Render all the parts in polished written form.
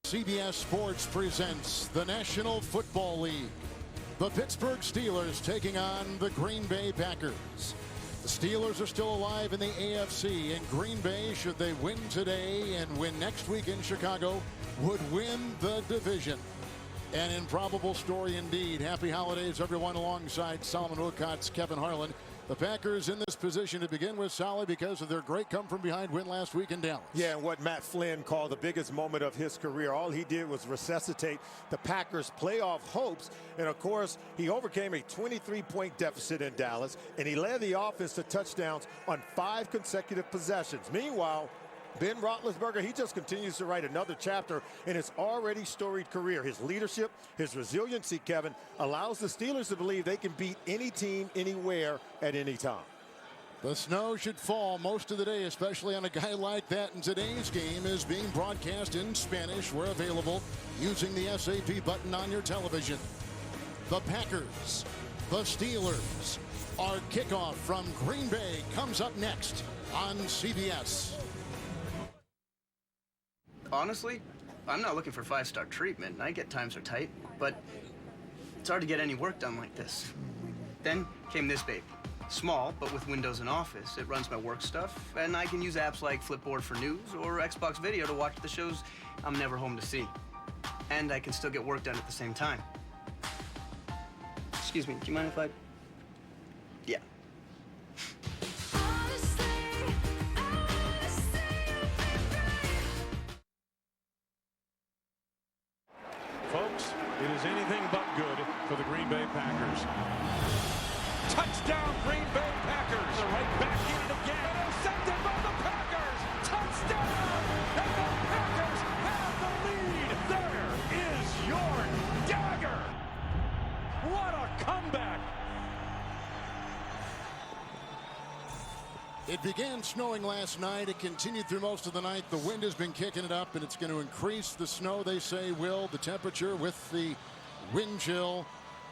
CBS Sports presents the National Football League. The Pittsburgh Steelers taking on the Green Bay Packers. The Steelers are still alive in the AFC, and Green Bay, should they win today and win next week in Chicago, would win the division. An improbable story indeed. Happy holidays, everyone, alongside Solomon Wilcott's Kevin Harlan. The Packers in this position to begin with solid because of their great come-from-behind win last week in Dallas. Yeah, and what Matt Flynn called the biggest moment of his career. All he did was resuscitate the Packers' playoff hopes. And, of course, he overcame a 23-point deficit in Dallas, and he led the offense to touchdowns on 5 consecutive possessions. Meanwhile, Ben Roethlisberger, he just continues to write another chapter in his already storied career. His leadership, his resiliency, Kevin, allows the Steelers to believe they can beat any team, anywhere, at any time. The snow should fall most of the day, especially on a guy like that. And today's game is being broadcast in Spanish. We're available using the SAP button on your television. The Packers, the Steelers. Our kickoff from Green Bay comes up next on CBS. Honestly, I'm not looking for 5-star treatment. I get times are tight, but it's hard to get any work done like this. Then came this baby. Small, but with Windows and Office. It runs my work stuff, and I can use apps like Flipboard for news or Xbox Video to watch the shows I'm never home to see. And I can still get work done at the same time. Excuse me, do you mind if I... Yeah. Folks, it is anything but good for the Green Bay Packers. Touchdown, Green Bay Packers. They're right back in it again. Intercepted by the Packers. Touchdown! And the Packers have the lead. There is your dagger. What a comeback. It began snowing last night. It continued through most of the night. The wind has been kicking it up, and it's going to increase. The snow, they say, will. The temperature with the wind chill,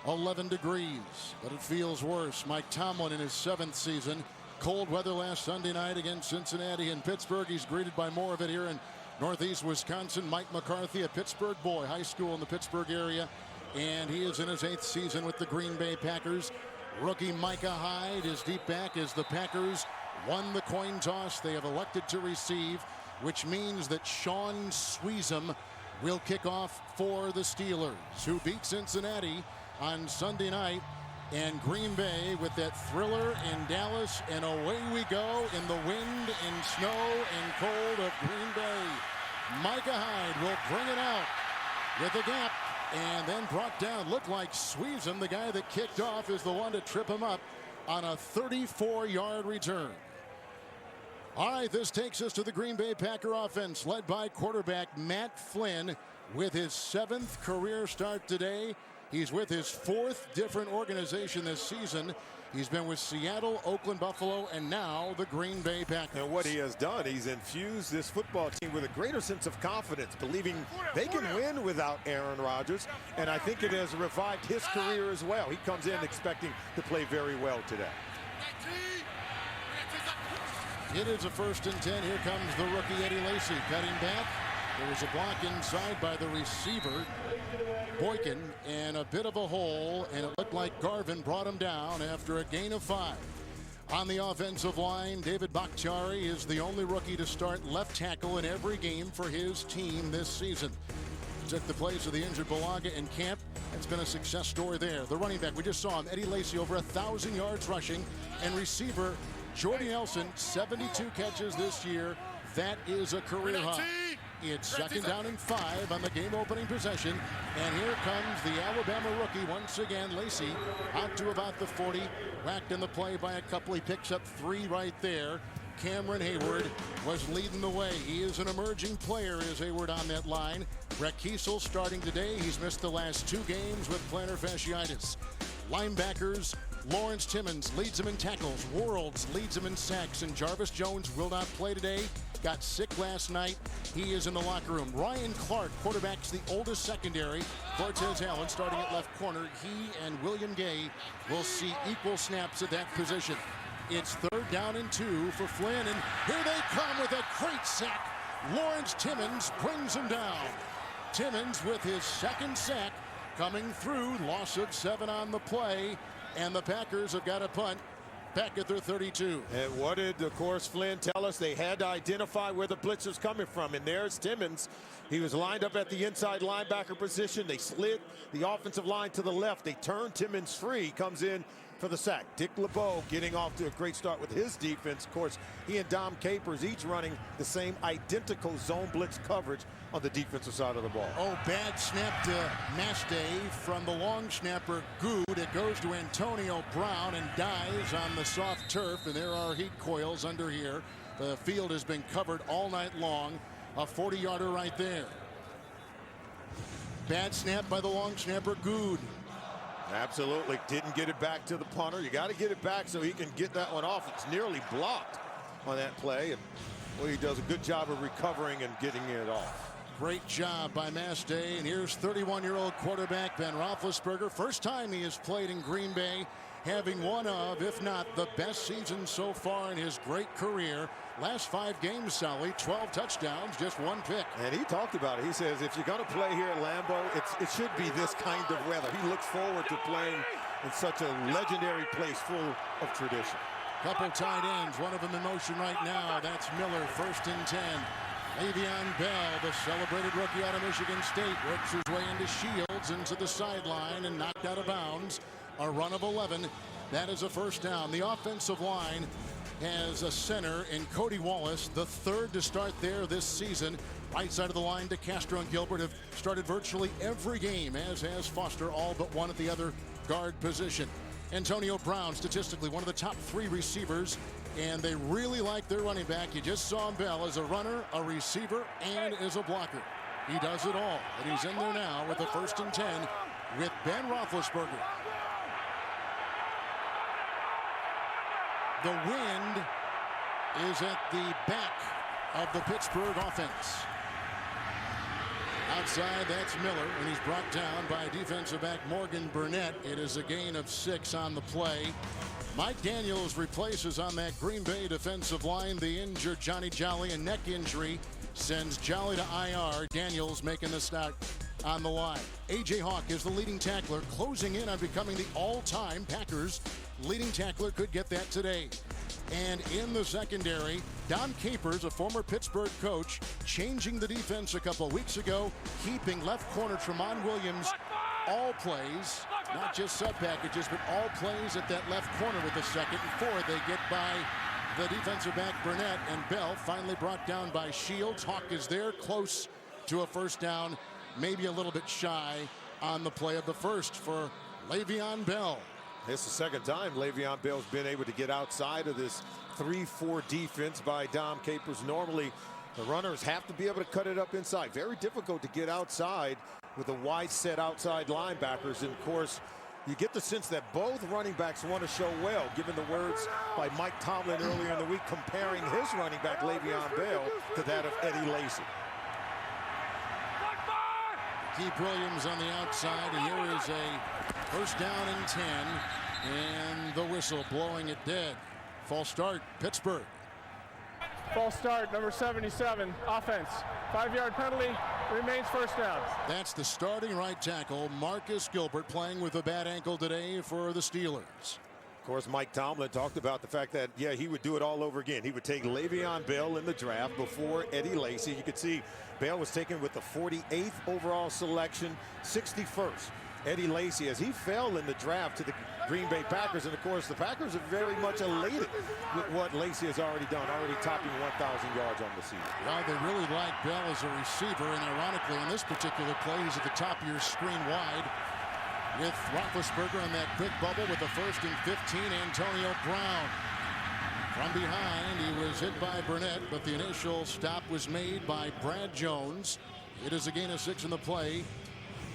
11 degrees. But it feels worse. Mike Tomlin in his 7th season. Cold weather last Sunday night against Cincinnati and Pittsburgh. He's greeted by more of it here in Northeast Wisconsin. Mike McCarthy, a Pittsburgh boy, high school in the Pittsburgh area. And he is in his 8th season with the Green Bay Packers. Rookie Micah Hyde is deep back as the Packers won the coin toss. They have elected to receive, which means that Sean Sweezum will kick off for the Steelers, who beat Cincinnati on Sunday night. And Green Bay with that thriller in Dallas, and away we go in the wind and snow and cold of Green Bay. Micah Hyde will bring it out with a gap and then brought down. Looked like Sweezum, the guy that kicked off, is the one to trip him up on a 34-yard return. All right, this takes us to the Green Bay Packer offense, led by quarterback Matt Flynn with his 7th career start today. He's with his 4th different organization this season. He's been with Seattle, Oakland, Buffalo, and now the Green Bay Packers. And what he has done, he's infused this football team with a greater sense of confidence, believing they can win without Aaron Rodgers. And I think it has revived his career as well. He comes in expecting to play very well today. It is a 1st and 10. Here comes the rookie Eddie Lacy cutting back. There was a block inside by the receiver, Boykin, and a bit of a hole, and it looked like Garvin brought him down after a gain of 5. On the offensive line, David Bakhtiari is the only rookie to start left tackle in every game for his team this season. Took the place of the injured Balaga in camp. It's been a success story there. The running back, we just saw him, Eddie Lacy, over 1,000 yards rushing, and receiver Jordy Nelson, 72 catches this year. That is a career high. It's 2nd down and 5 on the game-opening possession. And here comes the Alabama rookie once again, Lacy, out to about the 40. Whacked in the play by a couple. He picks up 3 right there. Cameron Hayward was leading the way. He is an emerging player, is Hayward, on that line. Brett Kiesel starting today. He's missed the last 2 games with plantar fasciitis. Linebackers, Lawrence Timmons leads him in tackles. Worlds leads him in sacks. And Jarvis Jones will not play today. Got sick last night. He is in the locker room. Ryan Clark, quarterback's the oldest secondary. Cortez Allen starting at left corner. He and William Gay will see equal snaps at that position. It's 3rd down and 2 for Flynn. And here they come with a great sack. Lawrence Timmons brings him down. Timmons with his second sack coming through. Loss of 7 on the play, and the Packers have got a punt back at their 32. And what did, of course, Flynn tell us? They had to identify where the blitz was coming from, and there's Timmons. He was lined up at the inside linebacker position. They slid the offensive line to the left. They turned Timmons free. Comes in for the sack. Dick LeBeau getting off to a great start with his defense. Of course, he and Dom Capers each running the same identical zone blitz coverage on the defensive side of the ball. Oh, bad snap to Mastay from the long snapper Good. It goes to Antonio Brown and dies on the soft turf, and there are heat coils under here. The field has been covered all night long. A 40-yarder right there. Bad snap by the long snapper Good. Absolutely. Didn't get it back to the punter. You got to get it back so he can get that one off. It's nearly blocked on that play, and well, he does a good job of recovering and getting it off. Great job by Mastay, and here's 31-year-old quarterback Ben Roethlisberger. First time he has played in Green Bay, having one of, if not the best season so far in his great career. Last 5 games, Sally, 12 touchdowns, just 1 pick. And he talked about it. He says if you're going to play here at Lambeau, it should be this kind of weather. He looks forward to playing in such a legendary place full of tradition. Couple tight ends, one of them in motion right now. That's Miller, 1st and 10. Le'Veon Bell, the celebrated rookie out of Michigan State, works his way into Shields, into the sideline, and knocked out of bounds. A run of 11. That is a first down. The offensive line has a center in Cody Wallace, the 3rd to start there this season. Right side of the line, DeCastro and Gilbert have started virtually every game, as has Foster, all but one at the other guard position. Antonio Brown, statistically one of the top 3 receivers, and they really like their running back. You just saw Bell as a runner, a receiver, and as a blocker. He does it all, and he's in there now with the 1st and 10 with Ben Roethlisberger. The wind is at the back of the Pittsburgh offense. Outside, that's Miller, and he's brought down by defensive back Morgan Burnett. It is a gain of 6 on the play. Mike Daniels replaces on that Green Bay defensive line the injured Johnny Jolly. A neck injury sends Jolly to IR. Daniels making the start on the line. A.J. Hawk is the leading tackler, closing in on becoming the all-time Packers leading tackler. Could get that today. And in the secondary, Dom Capers, a former Pittsburgh coach, changing the defense a couple of weeks ago, keeping left corner Tremont Williams all plays, not just sub packages, but all plays at that left corner with the 2nd and 4. They get by the defensive back Burnett, and Bell finally brought down by Shields. Hawk is there, close to a first down, maybe a little bit shy on the play of the first for Le'Veon Bell. It's the 2nd time Le'Veon Bell's been able to get outside of this 3-4 defense by Dom Capers. Normally, the runners have to be able to cut it up inside. Very difficult to get outside with the wide set outside linebackers. And, of course, you get the sense that both running backs want to show well, given the words by Mike Tomlin earlier in the week, comparing his running back, Le'Veon Bell, to that of Eddie Lacy. Keith Williams on the outside, and here is a 1st down and 10, and the whistle blowing it dead. False start, Pittsburgh. False start, number 77, offense. 5-yard penalty, remains first down. That's the starting right tackle, Marcus Gilbert, playing with a bad ankle today for the Steelers. Of course, Mike Tomlin talked about the fact that, yeah, he would do it all over again. He would take Le'Veon Bell in the draft before Eddie Lacy. You could see Bell was taken with the 48th overall selection, 61st. Eddie Lacy, as he fell in the draft to the Green Bay Packers. And, of course, the Packers are very much elated with what Lacy has already done, already topping 1,000 yards on the season. Well, they really like Bell as a receiver, and ironically, in this particular play, he's at the top of your screen wide with Roethlisberger on that quick bubble with the 1st and 15, Antonio Brown. From behind, he was hit by Burnett, but the initial stop was made by Brad Jones. It is a gain of 6 in the play,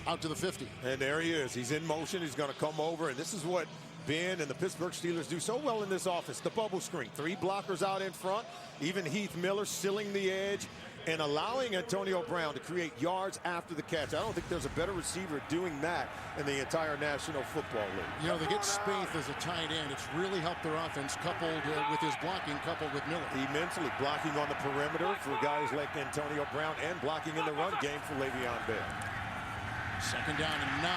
out to the 50. And there he is. He's in motion. He's going to come over, and this is what Ben and the Pittsburgh Steelers do so well in this offense. The bubble screen. 3 blockers out in front. Even Heath Miller sealing the edge. and allowing Antonio Brown to create yards after the catch. I don't think there's a better receiver doing that in the entire National Football League. You know, they get Spaeth as a tight end. It's really helped their offense, coupled with his blocking, coupled with Miller. Immensely blocking on the perimeter for guys like Antonio Brown and blocking in the run game for Le'Veon Bell. 2nd down and 9.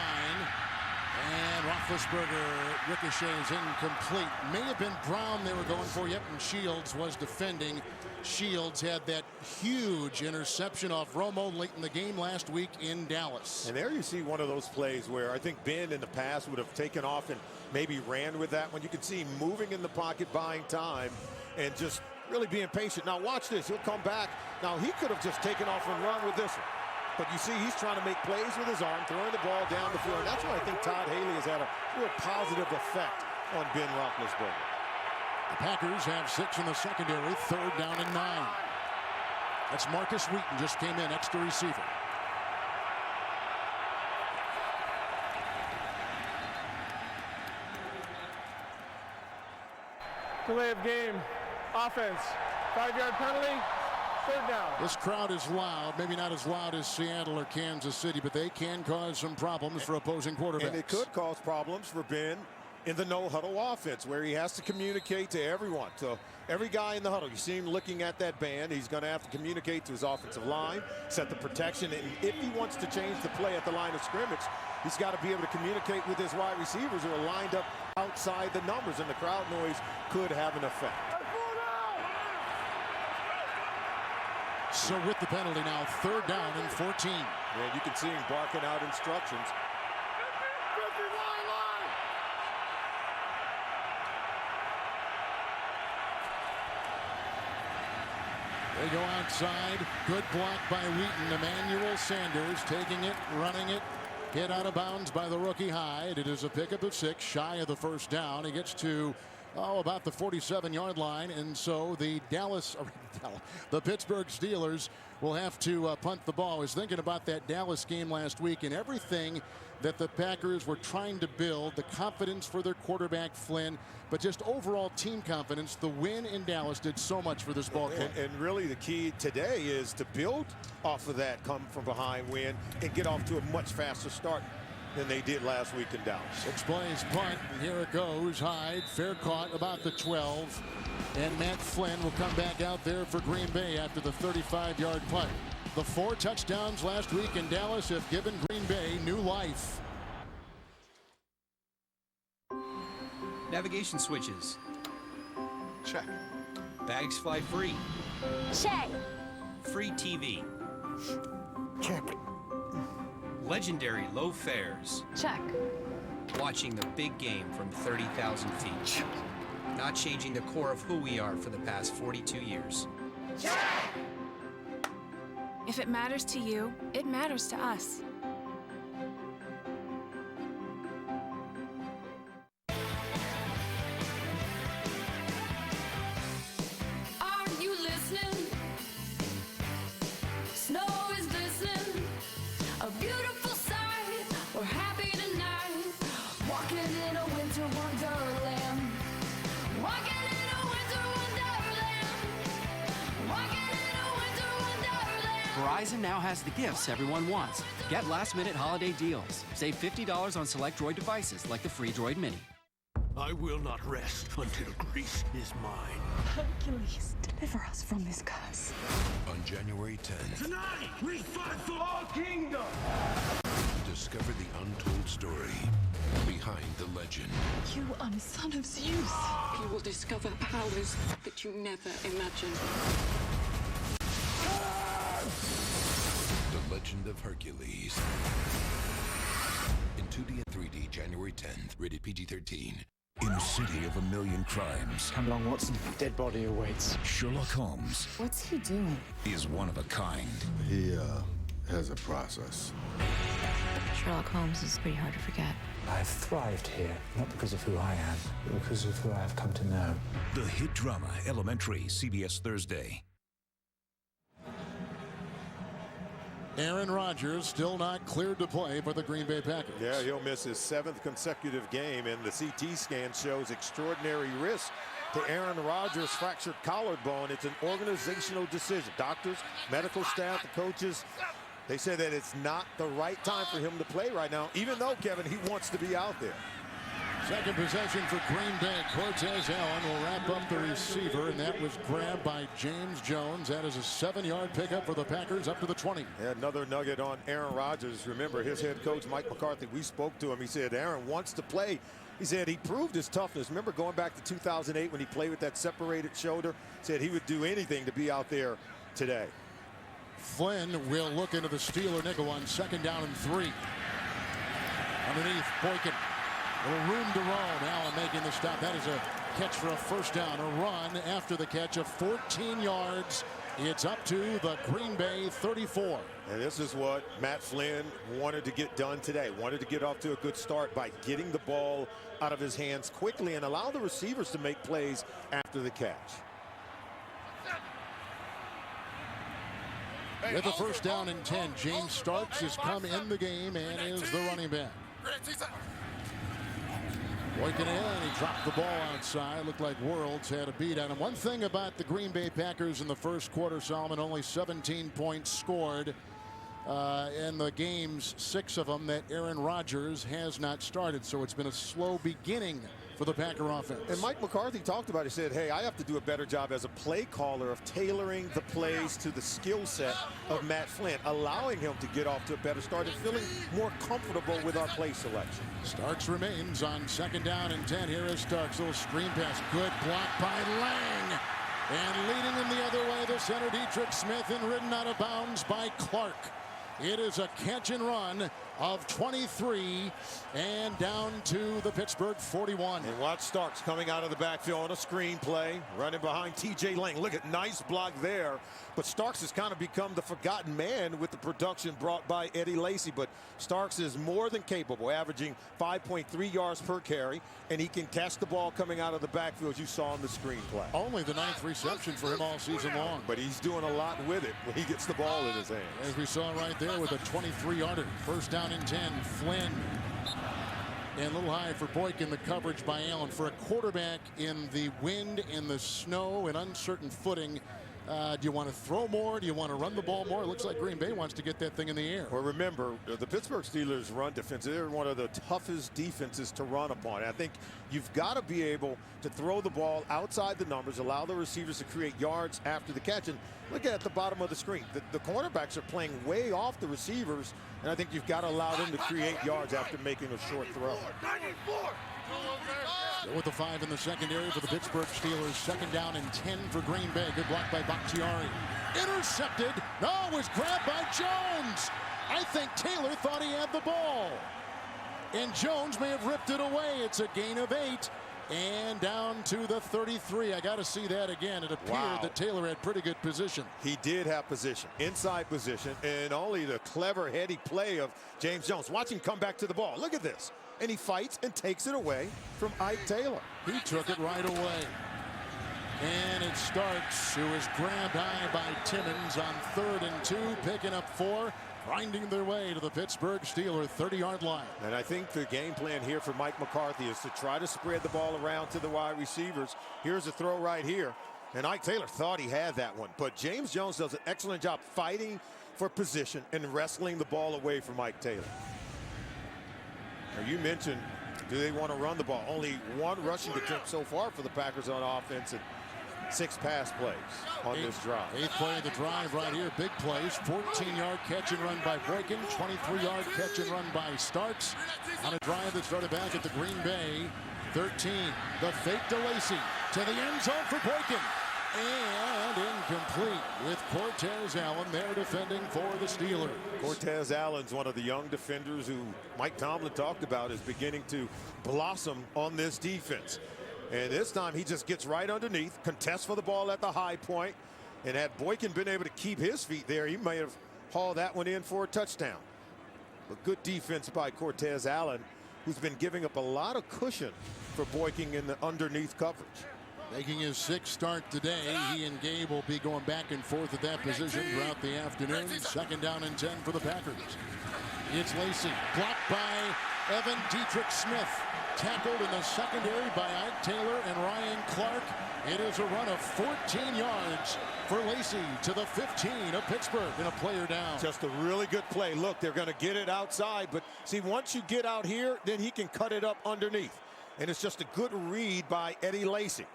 And Roethlisberger ricochets incomplete. May have been Brown they were going for. Yep, and Shields was defending. Shields had that huge interception off Romo late in the game last week in Dallas. And there you see one of those plays where I think Ben in the past would have taken off and maybe ran with that one. You can see him moving in the pocket, buying time, and just really being patient. Now watch this. He'll come back. Now he could have just taken off and run with this one. But you see he's trying to make plays with his arm, throwing the ball down the field. And that's why I think Todd Haley has had a real positive effect on Ben Roethlisberger. The Packers have 6 in the secondary, 3rd down and 9. That's Marcus Wheaton just came in, extra receiver. Delay of game. Offense. 5-yard penalty. 3rd down. This crowd is loud, maybe not as loud as Seattle or Kansas City, but they can cause some problems for opposing quarterbacks. And it could cause problems for Ben in the no-huddle offense, where he has to communicate to everyone. So every guy in the huddle, you see him looking at that band, he's going to have to communicate to his offensive line, set the protection, and if he wants to change the play at the line of scrimmage, he's got to be able to communicate with his wide receivers who are lined up outside the numbers, and the crowd noise could have an effect. So with the penalty now, 3rd down and 14. And you can see him barking out instructions. They go outside. Good block by Wheaton. Emmanuel Sanders taking it, running it. Hit out of bounds by the rookie Hyde. It is a pickup of 6, shy of the 1st down. He gets to about the 47-yard line, and so the the Pittsburgh Steelers will have to punt the ball. I was thinking about that Dallas game last week and everything that the Packers were trying to build, the confidence for their quarterback Flynn, but just overall team confidence. The win in Dallas did so much for this ball club. And really the key today is to build off of that come from behind win and get off to a much faster start than they did last week in Dallas. 6 plays punt, and here it goes. Hyde, fair caught about the 12. And Matt Flynn will come back out there for Green Bay after the 35-yard punt. The 4 touchdowns last week in Dallas have given Green Bay new life. Navigation switches. Check. Bags fly free. Check. Free TV. Check. Legendary low fares. Check. Watching the big game from 30,000 feet. Not changing the core of who we are for the past 42 years. Check. If it matters to you, it matters to us. Are you listening? Snow is glistening. A beautiful sight. We're happy tonight. Walking in a winter wonderland. Walking in a winter wonderland. Walking in a winter wonderland. Verizon now has the gifts everyone wants. Get last-minute holiday deals. Save $50 on select Droid devices like the free Droid Mini. I will not rest until Greece is mine. Hercules, deliver us from this curse. On January 10th, Tonight, we fight for our kingdom. discover the untold story behind the legend. You are the son of Zeus. You will discover powers that you never imagined. The Legend of Hercules. In 2D and 3D, January 10th. Rated PG-13. In a city of a million crimes, Come along, Watson. Dead body awaits. Sherlock Holmes What's he doing? is one of a kind. He has a process. Sherlock Holmes is pretty hard to forget. I've thrived here, not because of who I am, but because of who I have come to know. The hit drama Elementary, CBS Thursday. Aaron Rodgers still not cleared to play for the Green Bay Packers. Yeah, he'll miss his 7th consecutive game, and the CT scan shows extraordinary risk to Aaron Rodgers' fractured collarbone. It's an organizational decision. Doctors, medical staff, the coaches, they say that it's not the right time for him to play right now, even though, Kevin, he wants to be out there. Second possession for Green Bay. Cortez Allen will wrap up the receiver, and that was grabbed by James Jones. That is a 7-yard pickup for the Packers up to the 20. Yeah, another nugget on Aaron Rodgers. Remember, his head coach, Mike McCarthy, we spoke to him. He said Aaron wants to play. He said he proved his toughness. Remember going back to 2008 when he played with that separated shoulder? Said he would do anything to be out there today. Flynn will look into the Steeler nickel on 2nd down and 3. Underneath, Boykin. A little room to roam. Allen making the stop. That is a catch for a 1st down. A run after the catch of 14 yards. It's up to the Green Bay 34. And this is what Matt Flynn wanted to get done today. Wanted to get off to a good start by getting the ball out of his hands quickly and allow the receivers to make plays after the catch. With the 1st down and 10, James Starks has come in the game and is the running back. Boykin in, he dropped the ball outside. Looked like Worlds had a beat on him. One thing about the Green Bay Packers in the 1st quarter, Solomon, only 17 points scored in the games, 6 of them that Aaron Rodgers has not started. So it's been a slow beginning for the Packer offense. And Mike McCarthy talked about it. He said, hey, I have to do a better job as a play caller of tailoring the plays to the skill set of Matt Flynn, allowing him to get off to a better start and feeling more comfortable with our play selection. Starks remains on 2nd down and 10. Here is Starks. Little screen pass. Good block by Lang. And leading him the other way, the center, Dietrich Smith, and ridden out of bounds by Clark. It is a catch and run of 23 and down to the Pittsburgh 41. And watch Starks coming out of the backfield on a screen play, running behind T.J. Lang. Look at nice block there. But Starks has kind of become the forgotten man with the production brought by Eddie Lacy. But Starks is more than capable, averaging 5.3 yards per carry, and he can catch the ball coming out of the backfield, as you saw in the screen play. Only the 9th reception for him all season long. But he's doing a lot with it when he gets the ball in his hands. As we saw right there with a 23-yarder. 1st down and 10. Flynn. And a little high for Boykin. The coverage by Allen. For a quarterback in the wind, in the snow, and uncertain footing, do you want to throw more? Do you want to run the ball more? It looks like Green Bay wants to get that thing in the air. Well, remember, the Pittsburgh Steelers run defense, they're one of the toughest defenses to run upon. I think you've got to be able to throw the ball outside the numbers, allow the receivers to create yards after the catch. And look at the bottom of the screen. The cornerbacks are playing way off the receivers, and I think you've got to allow them to create yards after making a short throw. With the 5 in the secondary for the Pittsburgh Steelers. 2nd down and 10 for Green Bay. Good block by Bakhtiari. Intercepted. No, it was grabbed by Jones. I think Taylor thought he had the ball. And Jones may have ripped it away. It's a gain of 8. And down to the 33. I got to see that again. It appeared that Taylor had pretty good position. He did have position, inside position, and only the clever, heady play of James Jones. Watch him come back to the ball. Look at this. And he fights and takes it away from Ike Taylor. He took it right away. And it starts, who is grabbed high by Timmons on 3rd and 2, picking up 4, grinding their way to the Pittsburgh Steelers 30-yard line. And I think the game plan here for Mike McCarthy is to try to spread the ball around to the wide receivers. Here's a throw right here. And Ike Taylor thought he had that one. But James Jones does an excellent job fighting for position and wrestling the ball away from Ike Taylor. Now, you mentioned, do they want to run the ball? Only 1 rushing attempt so far for the Packers on offense and 6 pass plays on this drive. 8th play of the drive right here. Big plays. 14-yard catch and run by Boykin. 23-yard catch and run by Starks on a drive that started back at the Green Bay 13. The fake to Lacy to the end zone for Boykin. And incomplete with Cortez Allen there defending for the Steelers. Cortez Allen's one of the young defenders who Mike Tomlin talked about is beginning to blossom on this defense. And this time he just gets right underneath, contests for the ball at the high point. And had Boykin been able to keep his feet there, he may have hauled that one in for a touchdown. But good defense by Cortez Allen, who's been giving up a lot of cushion for Boykin in the underneath coverage. Making his 6th start today. He and Gabe will be going back and forth at that position throughout the afternoon. 2nd down and 10 for the Packers. It's Lacy, blocked by Evan Dietrich Smith. Tackled in the secondary by Ike Taylor and Ryan Clark. It is a run of 14 yards for Lacy to the 15 of Pittsburgh, and a player down. Just a really good play. Look, they're going to get it outside, but see, once you get out here, then he can cut it up underneath. And it's just a good read by Eddie Lacy.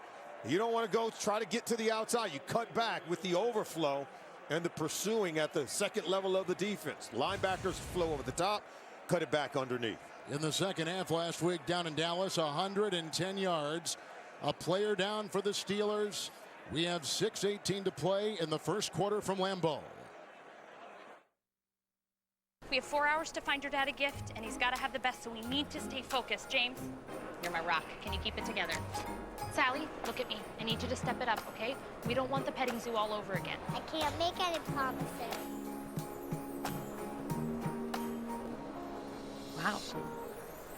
You don't want to go try to get to the outside. You cut back with the overflow and the pursuing at the second level of the defense. Linebackers flow over the top, cut it back underneath. In the second half last week down in Dallas, 110 yards. A player down for the Steelers. We have 6:18 to play in the first quarter from Lambeau. We have 4 hours to find your dad a gift, and he's got to have the best, so we need to stay focused. James, you're my rock. Can you keep it together? Sally, look at me. I need you to step it up, okay? We don't want the petting zoo all over again. I can't make any promises. Wow.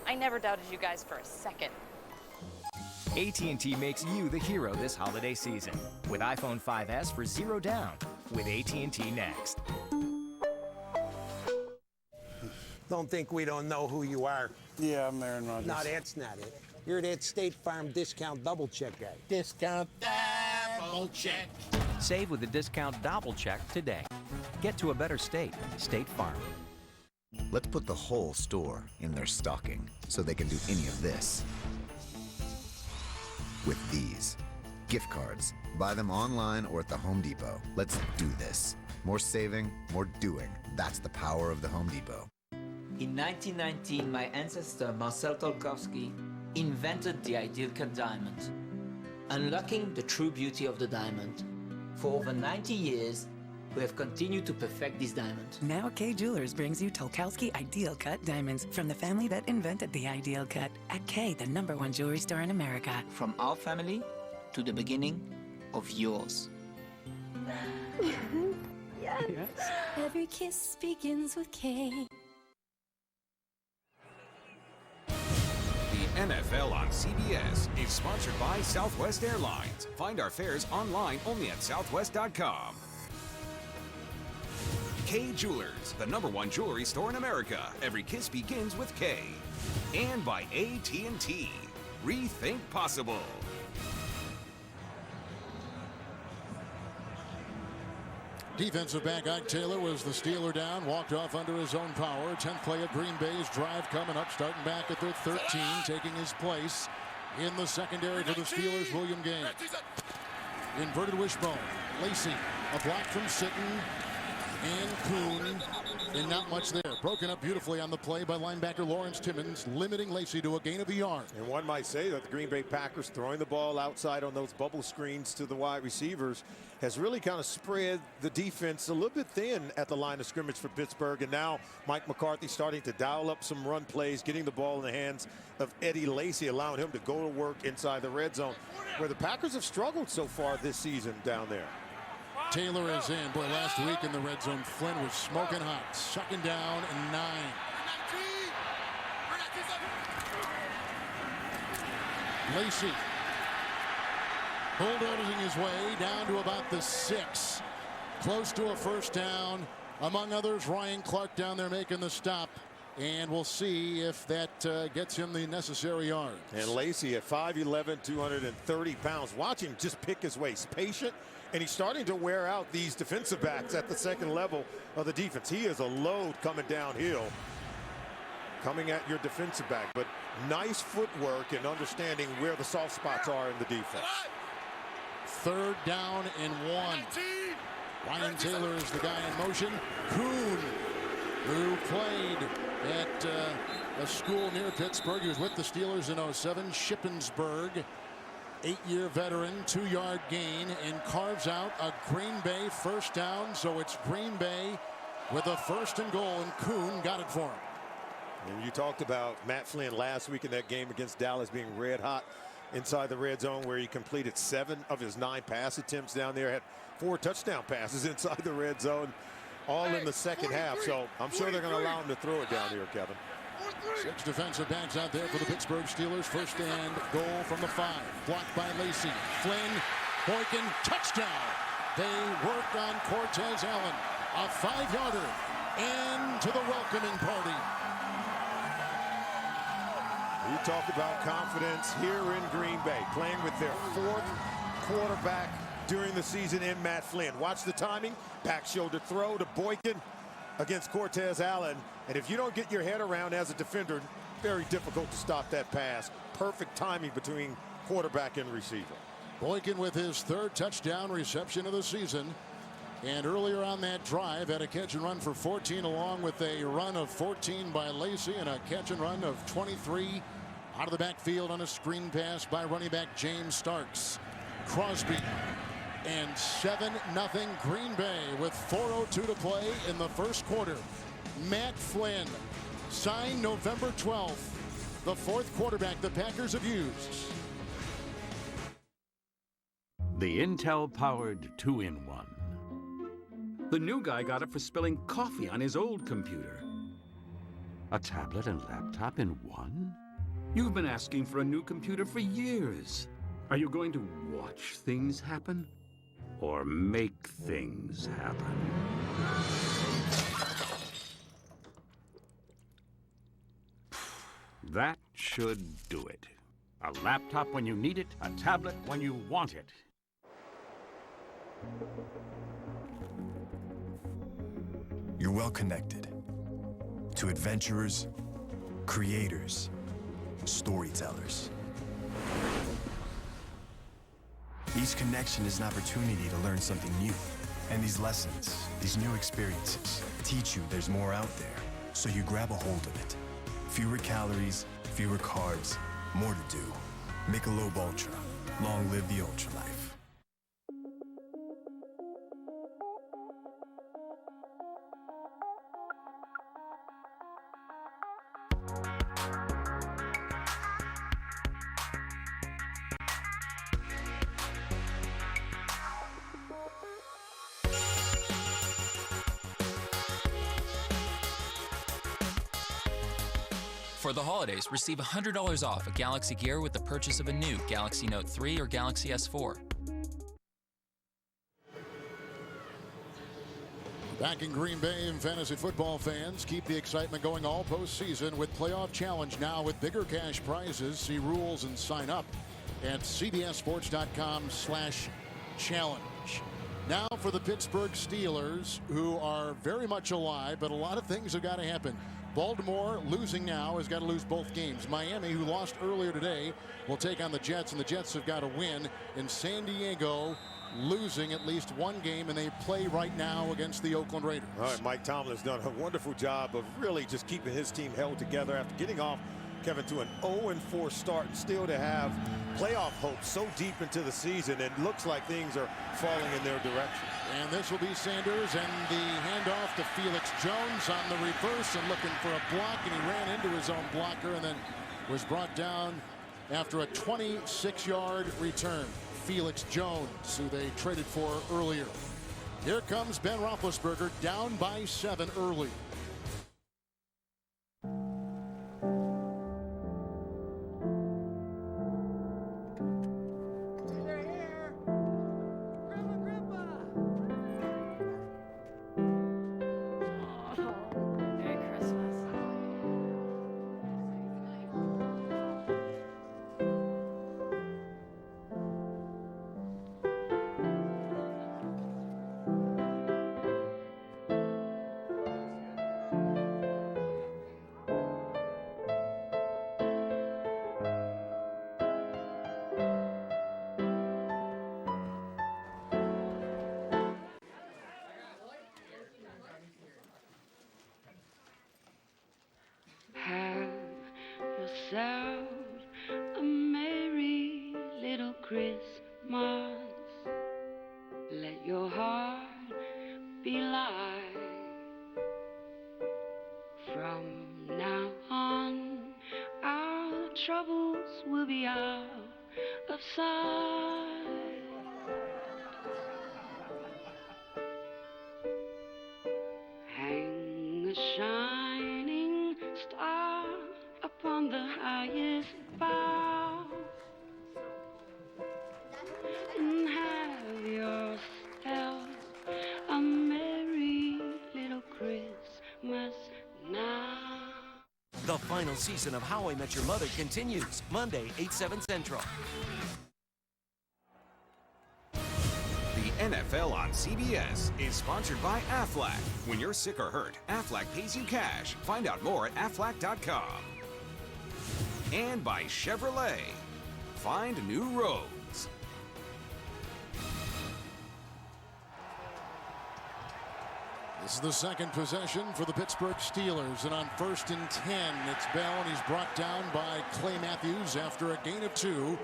I never doubted you guys for a second. AT&T makes you the hero this holiday season with iPhone 5S for $0 down with AT&T Next. Don't think we don't know who you are. Yeah, I'm Aaron Rodgers. No, that's not it. You're that State Farm discount double check guy. Discount double check. Save with the discount double check today. Get to a better state. State Farm. Let's put the whole store in their stocking so they can do any of this. With these gift cards. Buy them online or at the Home Depot. Let's do this. More saving, more doing. That's the power of the Home Depot. In 1919, my ancestor Marcel Tolkowski invented the ideal cut diamond, unlocking the true beauty of the diamond. For over 90 years, we have continued to perfect this diamond. Now Kay Jewelers brings you Tolkowski Ideal Cut diamonds from the family that invented the Ideal Cut at Kay, the #1 jewelry store in America. From our family to the beginning of yours. Yes. Every kiss begins with K. The NFL on CBS is sponsored by Southwest Airlines. Find our fares online only at southwest.com. Kay Jewelers, the #1 jewelry store in America. Every kiss begins with K. And by AT&T. Rethink possible. Defensive back Ike Taylor was the Steeler down, walked off under his own power. 10th play of Green Bay's drive coming up, starting back at their 13, taking his place in the secondary for the Steelers, William Gay. Inverted wishbone, Lacy, a block from Sitton, and Kuhn, and not much there. Broken up beautifully on the play by linebacker Lawrence Timmons, limiting Lacy to a gain of a yard. And one might say that the Green Bay Packers throwing the ball outside on those bubble screens to the wide receivers has really kind of spread the defense a little bit thin at the line of scrimmage for Pittsburgh. And now Mike McCarthy starting to dial up some run plays, getting the ball in the hands of Eddie Lacy, allowing him to go to work inside the red zone, where the Packers have struggled so far this season down there. Taylor is in. Boy, last week in the red zone, Flynn was smoking hot. 2nd down and 9. Lacy bulldozing his way down to about the 6. Close to a first down. Among others, Ryan Clark down there making the stop. And we'll see if that gets him the necessary yards. And Lacy at 5'11", 230 pounds. Watch him just pick his way. He's patient, and he's starting to wear out these defensive backs at the second level of the defense. He is a load coming downhill, coming at your defensive back. But nice footwork and understanding where the soft spots are in the defense. 3rd down and 1. Ryan Taylor is the guy in motion. Kuhn, who played at a school near Pittsburgh. He was with the Steelers in 07. Shippensburg, 8-year veteran, 2-yard gain, and carves out a Green Bay first down. So it's Green Bay with a 1st and goal, and Kuhn got it for him. And you talked about Matt Flynn last week in that game against Dallas being red hot inside the red zone, where he completed 7 of his 9 pass attempts down there, had 4 touchdown passes inside the red zone, all in the second half. So I'm sure they're going to allow him to throw it down here, Kevin. 6 defensive backs out there for the Pittsburgh Steelers. 1st and goal from the 5. Blocked by Lacy. Flynn, Boykin, touchdown. They work on Cortez Allen. A 5-yarder into the welcoming party. He talk about confidence here in Green Bay, playing with their fourth quarterback during the season in Matt Flynn. Watch the timing, back shoulder throw to Boykin against Cortez Allen. And if you don't get your head around as a defender, very difficult to stop that pass. Perfect timing between quarterback and receiver. Boykin with his third touchdown reception of the season. And earlier on that drive had a catch and run for 14 along with a run of 14 by Lacy and a catch and run of 23 out of the backfield on a screen pass by running back James Starks. Crosby and 7-0 Green Bay with 4:02 to play in the first quarter. Matt Flynn signed November 12th. The fourth quarterback the Packers have used. The Intel-powered 2-in-1. The new guy got it for spilling coffee on his old computer. A tablet and laptop in one? You've been asking for a new computer for years. Are you going to watch things happen or make things happen? That should do it. A laptop when you need it, a tablet when you want it. You're well connected to adventurers, creators, storytellers. Each connection is an opportunity to learn something new. And these lessons, these new experiences, teach you there's more out there. So you grab a hold of it. Fewer calories, fewer carbs, more to do. Michelob Ultra. Long live the Ultra Life. For the holidays, receive $100 off a Galaxy Gear with the purchase of a new Galaxy Note 3 or Galaxy S4. Back in Green Bay, and fantasy football fans keep the excitement going all postseason with Playoff Challenge now with bigger cash prizes. See rules and sign up at cbssports.com/challenge. Now for the Pittsburgh Steelers, who are very much alive, but a lot of things have got to happen. Baltimore, losing now, has got to lose both games. Miami, who lost earlier today, will take on the Jets, and the Jets have got to win. In San Diego, losing at least one game, and they play right now against the Oakland Raiders. All right, Mike Tomlin's done a wonderful job of really just keeping his team held together after getting off, Kevin, to an 0-4 start and still to have playoff hopes so deep into the season. It looks like things are falling in their direction. And this will be Sanders, and the handoff to Felix Jones on the reverse and looking for a block, and he ran into his own blocker and then was brought down after a 26-yard return. Felix Jones, who they traded for earlier. Here comes Ben Roethlisberger, down by 7 early. yourself a merry little Christmas. Let your heart be light. From now on, our troubles will be out of sight. Hang a shining star upon the highest bough, and have yourself a merry little Christmas now. The final season of How I Met Your Mother continues Monday, 8/7 Central. The NFL on CBS is sponsored by Aflac. When you're sick or hurt, Aflac pays you cash. Find out more at aflac.com. And by Chevrolet. Find new roads. This is the second possession for the Pittsburgh Steelers, and on 1st and 10, it's Bell, and he's brought down by Clay Matthews after a gain of 2.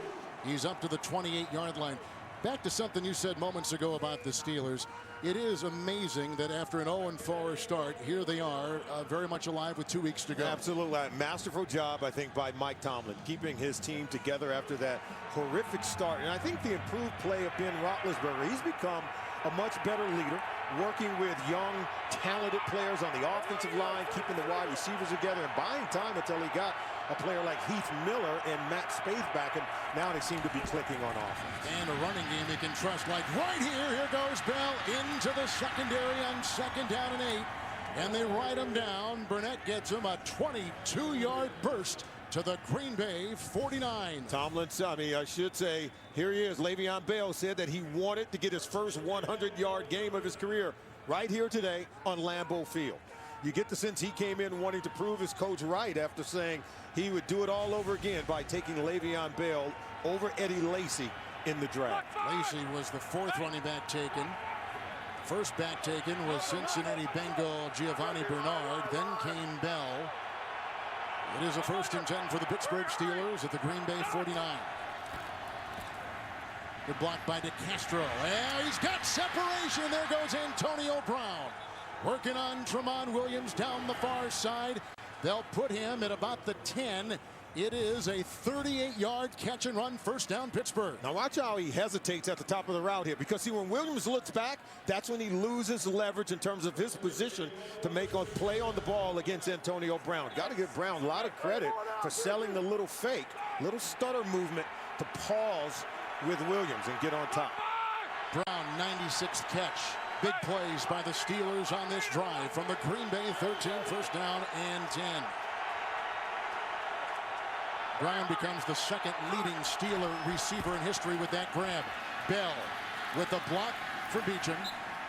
He's up to the 28-yard line. Back to something you said moments ago about the Steelers. It is amazing that after an 0-4 start, here they are, very much alive with 2 weeks to go. Absolutely. Masterful job, I think, by Mike Tomlin, keeping his team together after that horrific start. And I think the improved play of Ben Roethlisberger, he's become a much better leader, working with young, talented players on the offensive line, keeping the wide receivers together and buying time until he got a player like Heath Miller and Matt Spaeth back, and now they seem to be clicking on offense. And a running game they can trust, like right here. Here goes Bell into the secondary on 2nd down and 8. And they ride him down. Burnett gets him a 22-yard burst to the Green Bay 49. Tomlin, I should say, here he is. Le'Veon Bell said that he wanted to get his first 100-yard game of his career right here today on Lambeau Field. You get the sense he came in wanting to prove his coach right after saying he would do it all over again by taking Le'Veon Bell over Eddie Lacy in the draft. Lacy was the 4th running back taken. First back taken was Cincinnati Bengal Giovanni Bernard. Then came Bell. It is a 1st and 10 for the Pittsburgh Steelers at the Green Bay 49. Good block by DeCastro. And he's got separation. There goes Antonio Brown. Working on Tramon Williams down the far side. They'll put him at about the 10. It is a 38-yard catch and run, 1st down Pittsburgh. Now watch how he hesitates at the top of the route here, because see, when Williams looks back, that's when he loses leverage in terms of his position to make a play on the ball against Antonio Brown. Got to give Brown a lot of credit for selling the little fake, little stutter movement to pause with Williams and get on top. Brown, 96th catch. Big plays by the Steelers on this drive from the Green Bay 13, 1st down and 10. Brown becomes the 2nd leading Steeler receiver in history with that grab. Bell with the block for Beecham,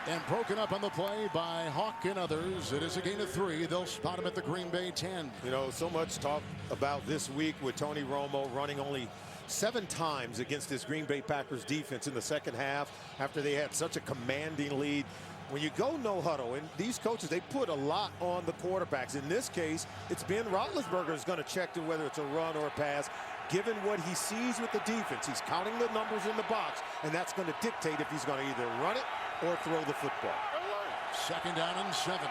and broken up on the play by Hawk and others. It is a gain of 3. They'll spot him at the Green Bay 10. You know, so much talk about this week with Tony Romo running only 7 times against this Green Bay Packers defense in the second half after they had such a commanding lead. When you go no huddle, and these coaches, they put a lot on the quarterbacks. In this case, it's Ben Roethlisberger is going to check to whether it's a run or a pass, given what he sees with the defense. He's counting the numbers in the box, and that's going to dictate if he's going to either run it or throw the football. 2nd down and 7.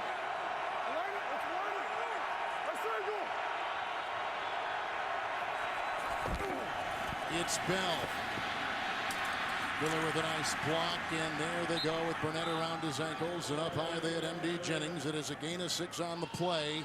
It's Bell. Miller with a nice block, and there they go with Burnett around his ankles, and up high they had M.D. Jennings. It is a gain of 6 on the play,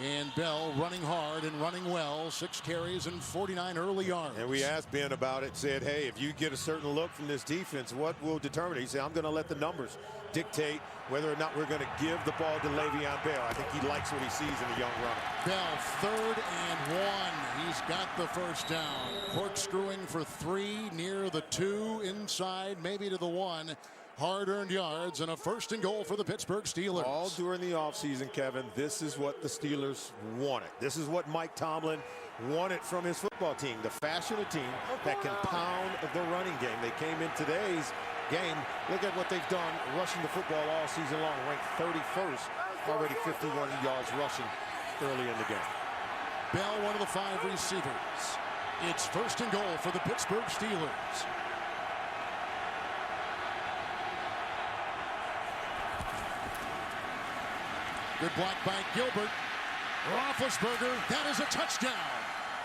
and Bell running hard and running well. 6 carries and 49 early yards. And we asked Ben about it, said, hey, if you get a certain look from this defense, what will determine it? He said, I'm going to let the numbers dictate whether or not we're going to give the ball to Le'Veon Bell. I think he likes what he sees in a young runner. Bell, 3rd and 1. He's got the 1st down. Corkscrewing for 3 near the 2, inside, maybe to the 1. Hard-earned yards and a 1st and goal for the Pittsburgh Steelers. All during the offseason, Kevin, this is what the Steelers wanted. This is what Mike Tomlin wanted from his football team, to fashion a team that can pound the running game. They came in today's game. Look at what they've done rushing the football all season long. Ranked 31st, already 51 yards rushing early in the game. Bell, one of the 5 receivers. It's 1st and goal for the Pittsburgh Steelers. Good block by Gilbert. Roethlisberger, that is a touchdown.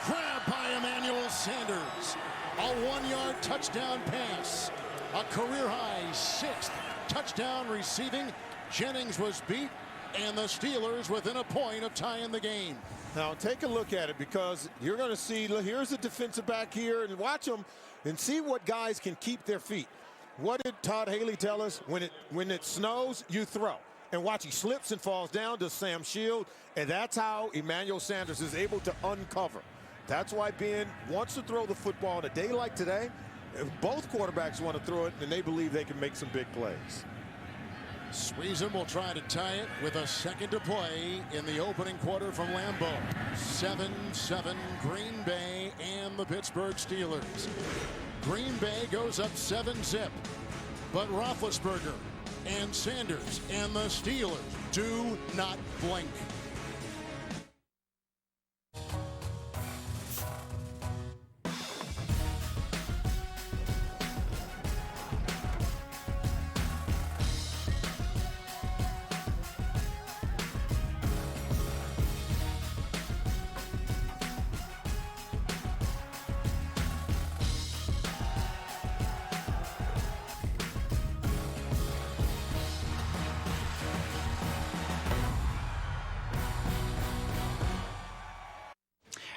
Grabbed by Emmanuel Sanders. A 1-yard touchdown pass. A career-high 6th touchdown receiving. Jennings was beat, and the Steelers within a point of tying the game. Now take a look at it, because you're going to see, look, here's the defensive back here, and watch them and see what guys can keep their feet. What did Todd Haley tell us? When it snows, you throw. and watch, he slips and falls down to Sam Shield, and that's how Emmanuel Sanders is able to uncover. That's why Ben wants to throw the football on a day like today. Both quarterbacks want to throw it, and they believe they can make some big plays. Sweezum will try to tie it with a second to play in the opening quarter from Lambeau. 7-7 Green Bay and the Pittsburgh Steelers. Green Bay goes up 7-zip, but Roethlisberger and Sanders and the Steelers do not blink.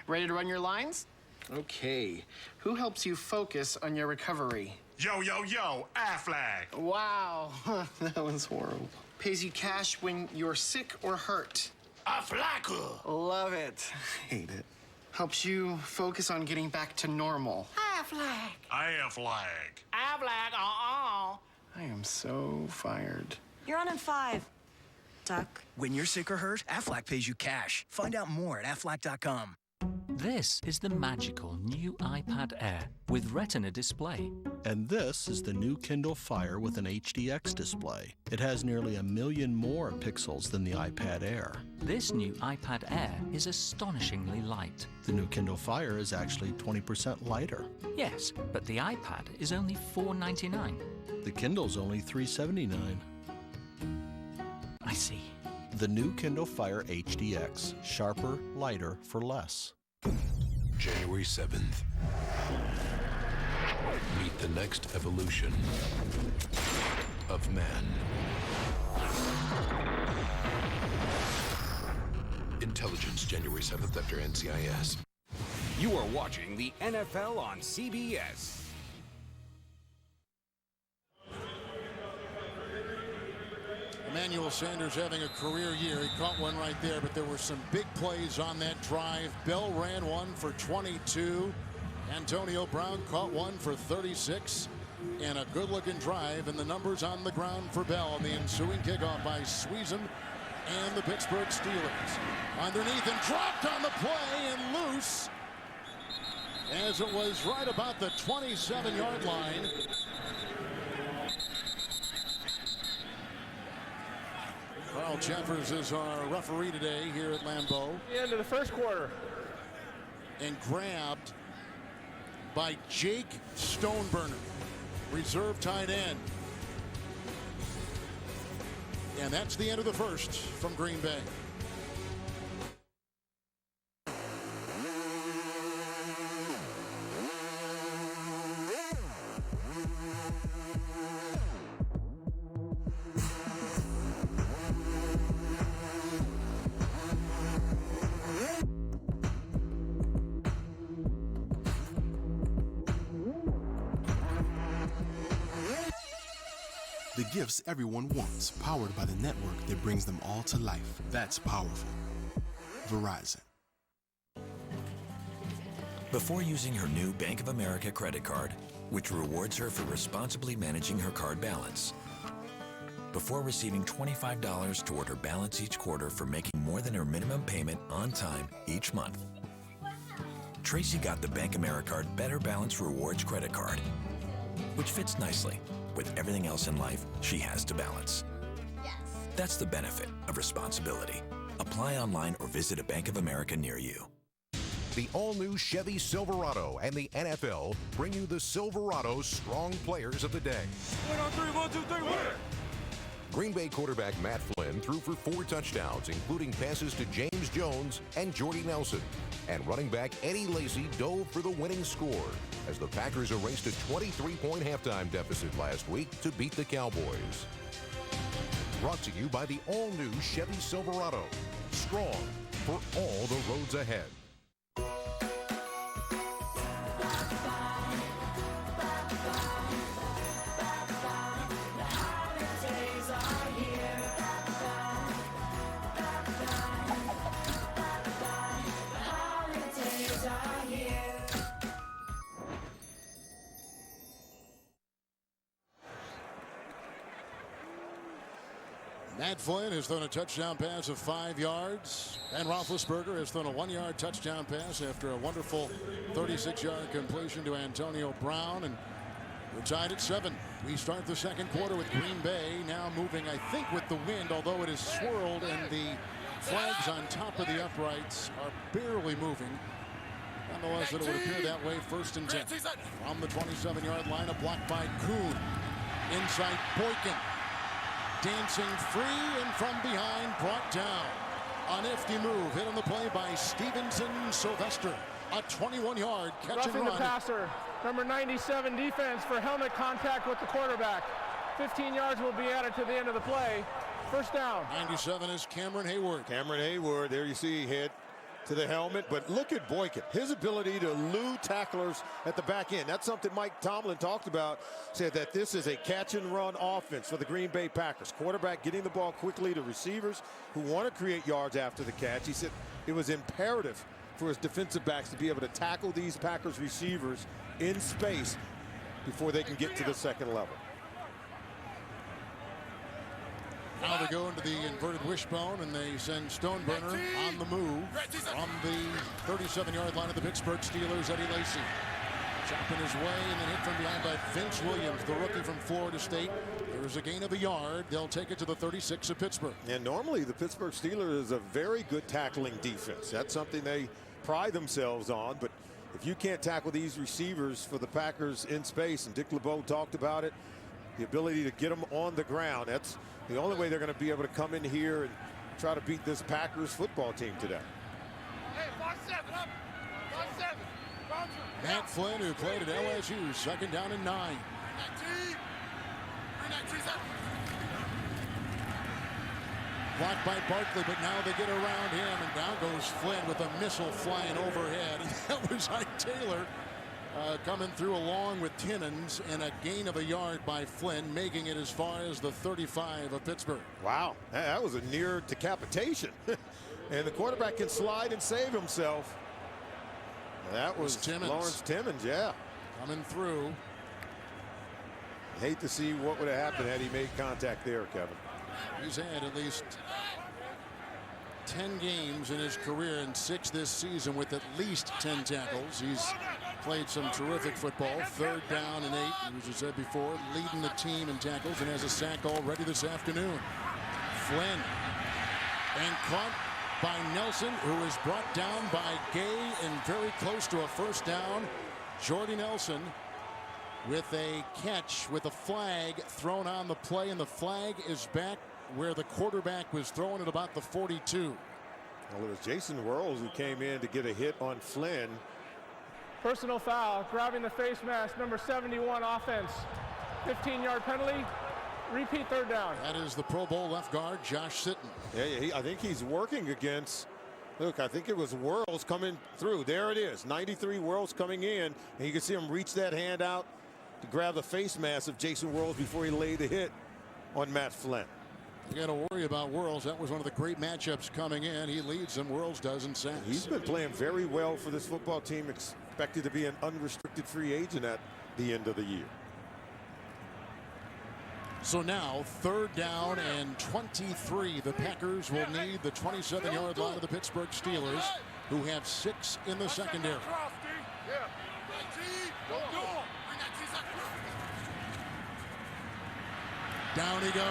Ready to run your lines? Okay. Who helps you focus on your recovery? Yo, Affleck. Wow, that was horrible. Pays you cash when you're sick or hurt. Affleck. Love it. Hate it. Helps you focus on getting back to normal. Affleck. I am so fired. You're on in 5. Duck. When you're sick or hurt, Aflac pays you cash. Find out more at Aflac.com. This is the magical new iPad Air with Retina display. And this is the new Kindle Fire with an HDX display. It has nearly 1 million more pixels than the iPad Air. This new iPad Air is astonishingly light. The new Kindle Fire is actually 20% lighter. Yes, but the iPad is only $4.99. The Kindle's only $3.79. I see. The new Kindle Fire HDX. Sharper, lighter, for less. January 7th. Meet the next evolution of man. Intelligence, January 7th after NCIS. You are watching the NFL on CBS. Emmanuel Sanders having a career year. He caught one right there, but there were some big plays on that drive. Bell ran one for 22. Antonio Brown caught one for 36. And a good-looking drive, and the numbers on the ground for Bell on the ensuing kickoff by Sweezum and the Pittsburgh Steelers. Underneath and dropped on the play and loose as it was right about the 27-yard line. Carl Jeffers is our referee today here at Lambeau. The end of the first quarter. And grabbed by Jake Stoneburner, reserve tight end. And that's the end of the first from Green Bay. The gifts everyone wants, powered by the network that brings them all to life. That's powerful. Verizon. Before using her new Bank of America credit card, which rewards her for responsibly managing her card balance. Before receiving $25 toward her balance each quarter for making more than her minimum payment on time each month. Tracy got the Bank of America Better Balance Rewards credit card, which fits nicely with everything else in life she has to balance. Yes. That's the benefit of responsibility. Apply online or visit a Bank of America near you. The all-new Chevy Silverado and the NFL bring you the Silverado's strong players of the day. 1, 2, 3, 1, 2, 3, win! Green Bay quarterback Matt Flynn threw for 4 touchdowns, including passes to James Jones and Jordy Nelson. And running back Eddie Lacy dove for the winning score as the Packers erased a 23-point halftime deficit last week to beat the Cowboys. Brought to you by the all-new Chevy Silverado. Strong for all the roads ahead. Matt Flynn has thrown a touchdown pass of 5 yards. Ben Roethlisberger has thrown a 1-yard touchdown pass after a wonderful 36-yard completion to Antonio Brown. And we're tied at 7. We start the second quarter with Green Bay now moving, I think, with the wind, although it is swirled and the flags on top of the uprights are barely moving. Nonetheless, it would appear that way. 1st and 10. From the 27-yard line, a block by Kuhn. Inside Boykin. Dancing free and from behind, brought down. A nifty move hit on the play by Stevenson Sylvester. A 21-yard catch Roughing and the run. passer, number 97 defense for helmet contact with the quarterback. 15 yards will be added to the end of the play. 1st down. 97 is Cameron Hayward. Cameron Hayward, there you see head to the helmet, but look at Boykin. His ability to elude tacklers at the back end. That's something Mike Tomlin talked about, said that this is a catch and run offense for the Green Bay Packers. Quarterback getting the ball quickly to receivers who want to create yards after the catch. He said it was imperative for his defensive backs to be able to tackle these Packers receivers in space before they can get to the second level. Now they go into the inverted wishbone and they send Stoneburner on the move from the 37-yard line of the Pittsburgh Steelers. Eddie Lacy chopping his way and then hit from behind by Vince Williams, the rookie from Florida State. There's a gain of a yard. They'll take it to the 36 of Pittsburgh. And normally the Pittsburgh Steelers is a very good tackling defense. That's something they pride themselves on. But if you can't tackle these receivers for the Packers in space, and Dick LeBeau talked about it, the ability to get them on the ground, that's the only way they're going to be able to come in here and try to beat this Packers football team today. Matt Flynn, who played at LSU, 2nd down and 9. Blocked by Barkley, but now they get around him, and down goes Flynn with a missile flying overhead. And that was Ike Taylor coming through along with Timmons, and a gain of a yard by Flynn, making it as far as the 35 of Pittsburgh. Wow, that was a near decapitation. And the quarterback can slide and save himself. That was Timmons. Lawrence Timmons, yeah. Coming through. Hate to see what would have happened had he made contact there, Kevin. He's had at least 10 games in his career and 6 this season with at least 10 tackles. He's played some terrific football. 3rd down and 8, as you said before, leading the team in tackles and has a sack already this afternoon. Flynn, and caught by Nelson, who is brought down by Gay and very close to a 1st down. Jordy Nelson with a catch with a flag thrown on the play, and the flag is back where the quarterback was throwing at about the 42. Well, it was Jason Wuerls who came in to get a hit on Flynn. Personal foul, grabbing the face mask, number 71 offense. 15-yard penalty, repeat 3rd down. That is the Pro Bowl left guard, Josh Sitton. Yeah, I think he's working against, look, I think it was Wuerls coming through. There it is, 93 Wuerls coming in, and you can see him reach that hand out to grab the face mask of Jason Wuerls before he laid the hit on Matt Flynn. You got to worry about Wuerls. That was one of the great matchups coming in. He leads them. Wuerls does in sacks. He's been playing very well for this football team, expected to be an unrestricted free agent at the end of the year. So now 3rd down and 23. The Packers will need the 27-yard line of the Pittsburgh Steelers, who have 6 in the secondary. Down he goes.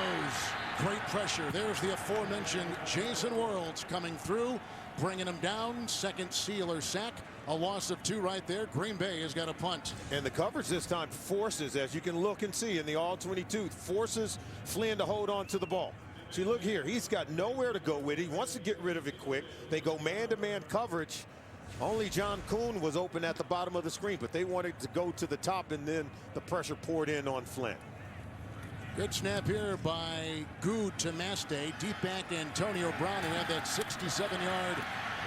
Great pressure. There's the aforementioned Jason Wuerls coming through, bringing him down. 2nd Steeler sack. A loss of 2 right there. Green Bay has got a punt. And the coverage this time forces, as you can look and see in the all-22, forces Flynn to hold on to the ball. See, look here. He's got nowhere to go with it. He wants to get rid of it quick. They go man-to-man coverage. Only John Kuhn was open at the bottom of the screen, but they wanted to go to the top, and then the pressure poured in on Flynn. Good snap here by Good to Maste. Deep back Antonio Brown, who had that 67-yard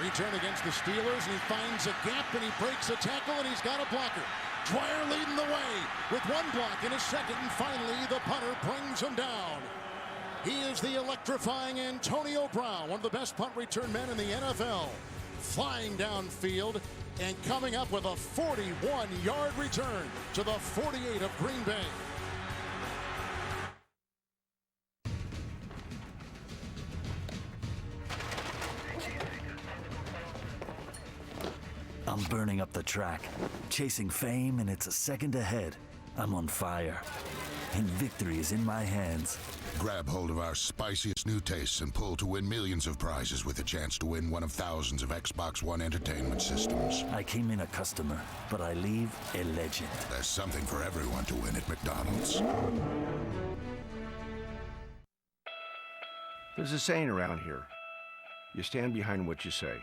return against the Steelers. And he finds a gap and he breaks a tackle and he's got a blocker. Dwyer leading the way with 1 block in his 2nd. And finally, the punter brings him down. He is the electrifying Antonio Brown, one of the best punt return men in the NFL. Flying downfield and coming up with a 41-yard return to the 48 of Green Bay. I'm burning up the track, chasing fame, and it's a second ahead. I'm on fire, and victory is in my hands. Grab hold of our spiciest new tastes and pull to win millions of prizes with a chance to win one of thousands of Xbox One entertainment systems. I came in a customer, but I leave a legend. There's something for everyone to win at McDonald's. There's a saying around here. You stand behind what you say.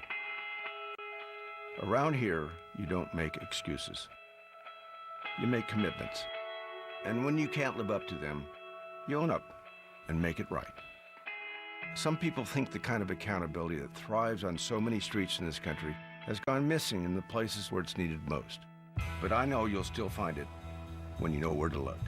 Around here, you don't make excuses. You make commitments. And when you can't live up to them, you own up and make it right. Some people think the kind of accountability that thrives on so many streets in this country has gone missing in the places where it's needed most. But I know you'll still find it when you know where to look.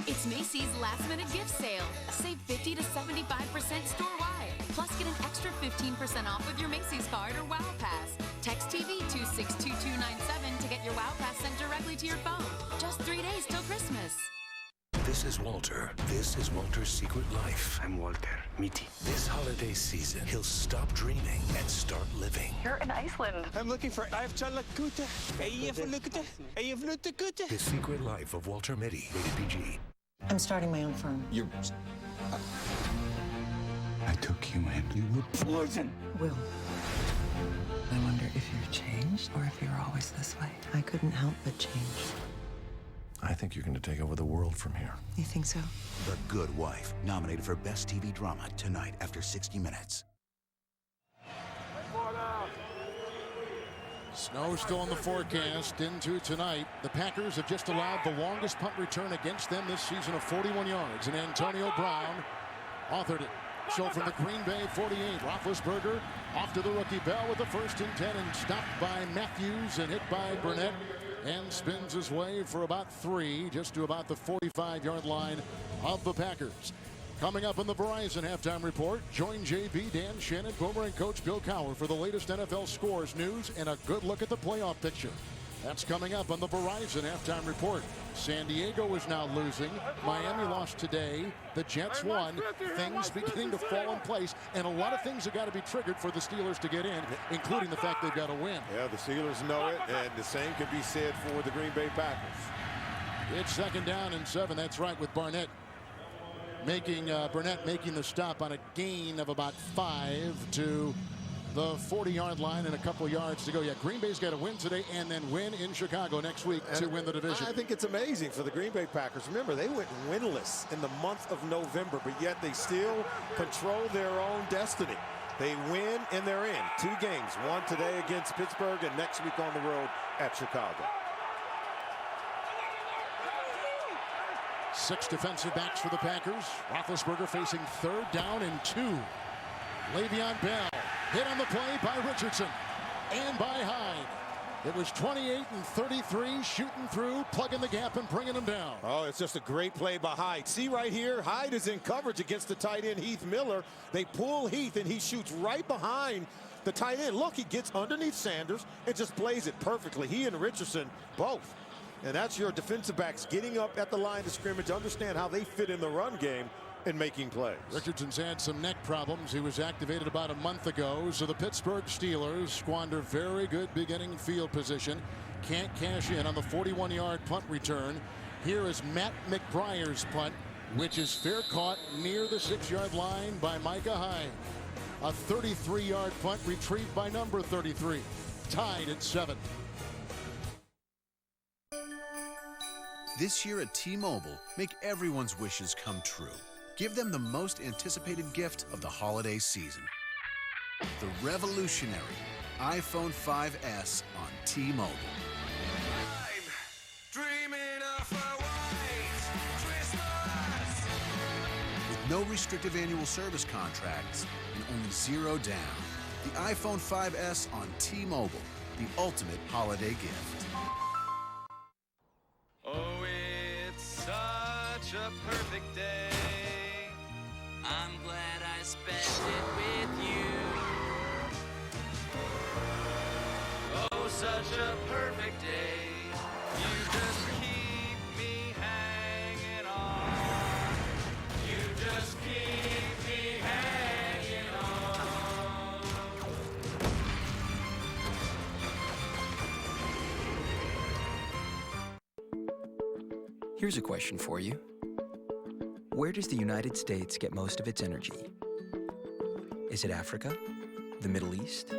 It's Macy's last-minute gift sale. Save 50 to 75% store-wide. Plus, get an extra 15% off with your Macy's card or WOW Pass. Text TV to 62297 to get your WOW Pass sent directly to your phone. Just 3 days till Christmas. This is Walter. This is Walter's secret life. I'm Walter Mitty. This holiday season, he'll stop dreaming and start living. You're in Iceland. I'm looking for Ayafchalakute. Ayaflukute. The secret life of Walter Mitty. Rated PG. I'm starting my own firm. I took you in. You were poison. Will, I wonder if you've changed or if you're always this way. I couldn't help but change. I think you're going to take over the world from here. You think so? The Good Wife, nominated for Best TV Drama tonight after 60 Minutes. Snow still in the forecast into tonight. The Packers have just allowed the longest punt return against them this season of 41 yards, and Antonio Brown authored it. So from the Green Bay 48, Roethlisberger off to the rookie Bell with the 1st and 10, and stopped by Matthews and hit by Burnett, and spins his way for about 3, just to about the 45-yard line of the Packers. Coming up in the Verizon Halftime Report, join JB, Dan Shannon, Boomer, and Coach Bill Cowher for the latest NFL scores, news, and a good look at the playoff picture. That's coming up on the Verizon Halftime Report. San Diego is now losing. Miami lost today. The Jets won. Things beginning to fall in place, and a lot of things have got to be triggered for the Steelers to get in, including the fact they've got to win. Yeah, the Steelers know it, and the same can be said for the Green Bay Packers. It's 2nd down and 7. That's right, with Burnett making the stop on a gain of about 5 to the 40-yard line and a couple yards to go. Yeah, Green Bay's got to win today and then win in Chicago next week to win the division. I think it's amazing for the Green Bay Packers. Remember, they went winless in the month of November, but yet they still control their own destiny. They win and they're in 2 games, one today against Pittsburgh and next week on the road at Chicago. 6 defensive backs for the Packers. Roethlisberger facing 3rd down and 2. Le'Veon Bell hit on the play by Richardson and by Hyde. It was 28 and 33, shooting through, plugging the gap and bringing them down. Oh, it's just a great play by Hyde. See right here, Hyde is in coverage against the tight end Heath Miller. They pull Heath and he shoots right behind the tight end. Look, he gets underneath Sanders and just plays it perfectly. He and Richardson both. And that's your defensive backs getting up at the line of scrimmage, understand how they fit in the run game and making plays. Richardson's had some neck problems. He was activated about a month ago. So the Pittsburgh Steelers squander very good beginning field position. Can't cash in on the 41-yard punt return. Here is Matt McBriar's punt, which is fair caught near the 6-yard line by Micah Hyde. A 33-yard punt retrieved by number 33. Tied at 7. This year at T-Mobile, make everyone's wishes come true. Give them the most anticipated gift of the holiday season. The revolutionary iPhone 5S on T-Mobile. With no restrictive annual service contracts and only 0 down. The iPhone 5S on T-Mobile, the ultimate holiday gift. Oh, it's such a perfect day. I'm glad I spent it with you. Oh, such a perfect day. You just keep me hanging on. You just keep me hanging on. Here's a question for you. Where does the United States get most of its energy? Is it Africa, the Middle East,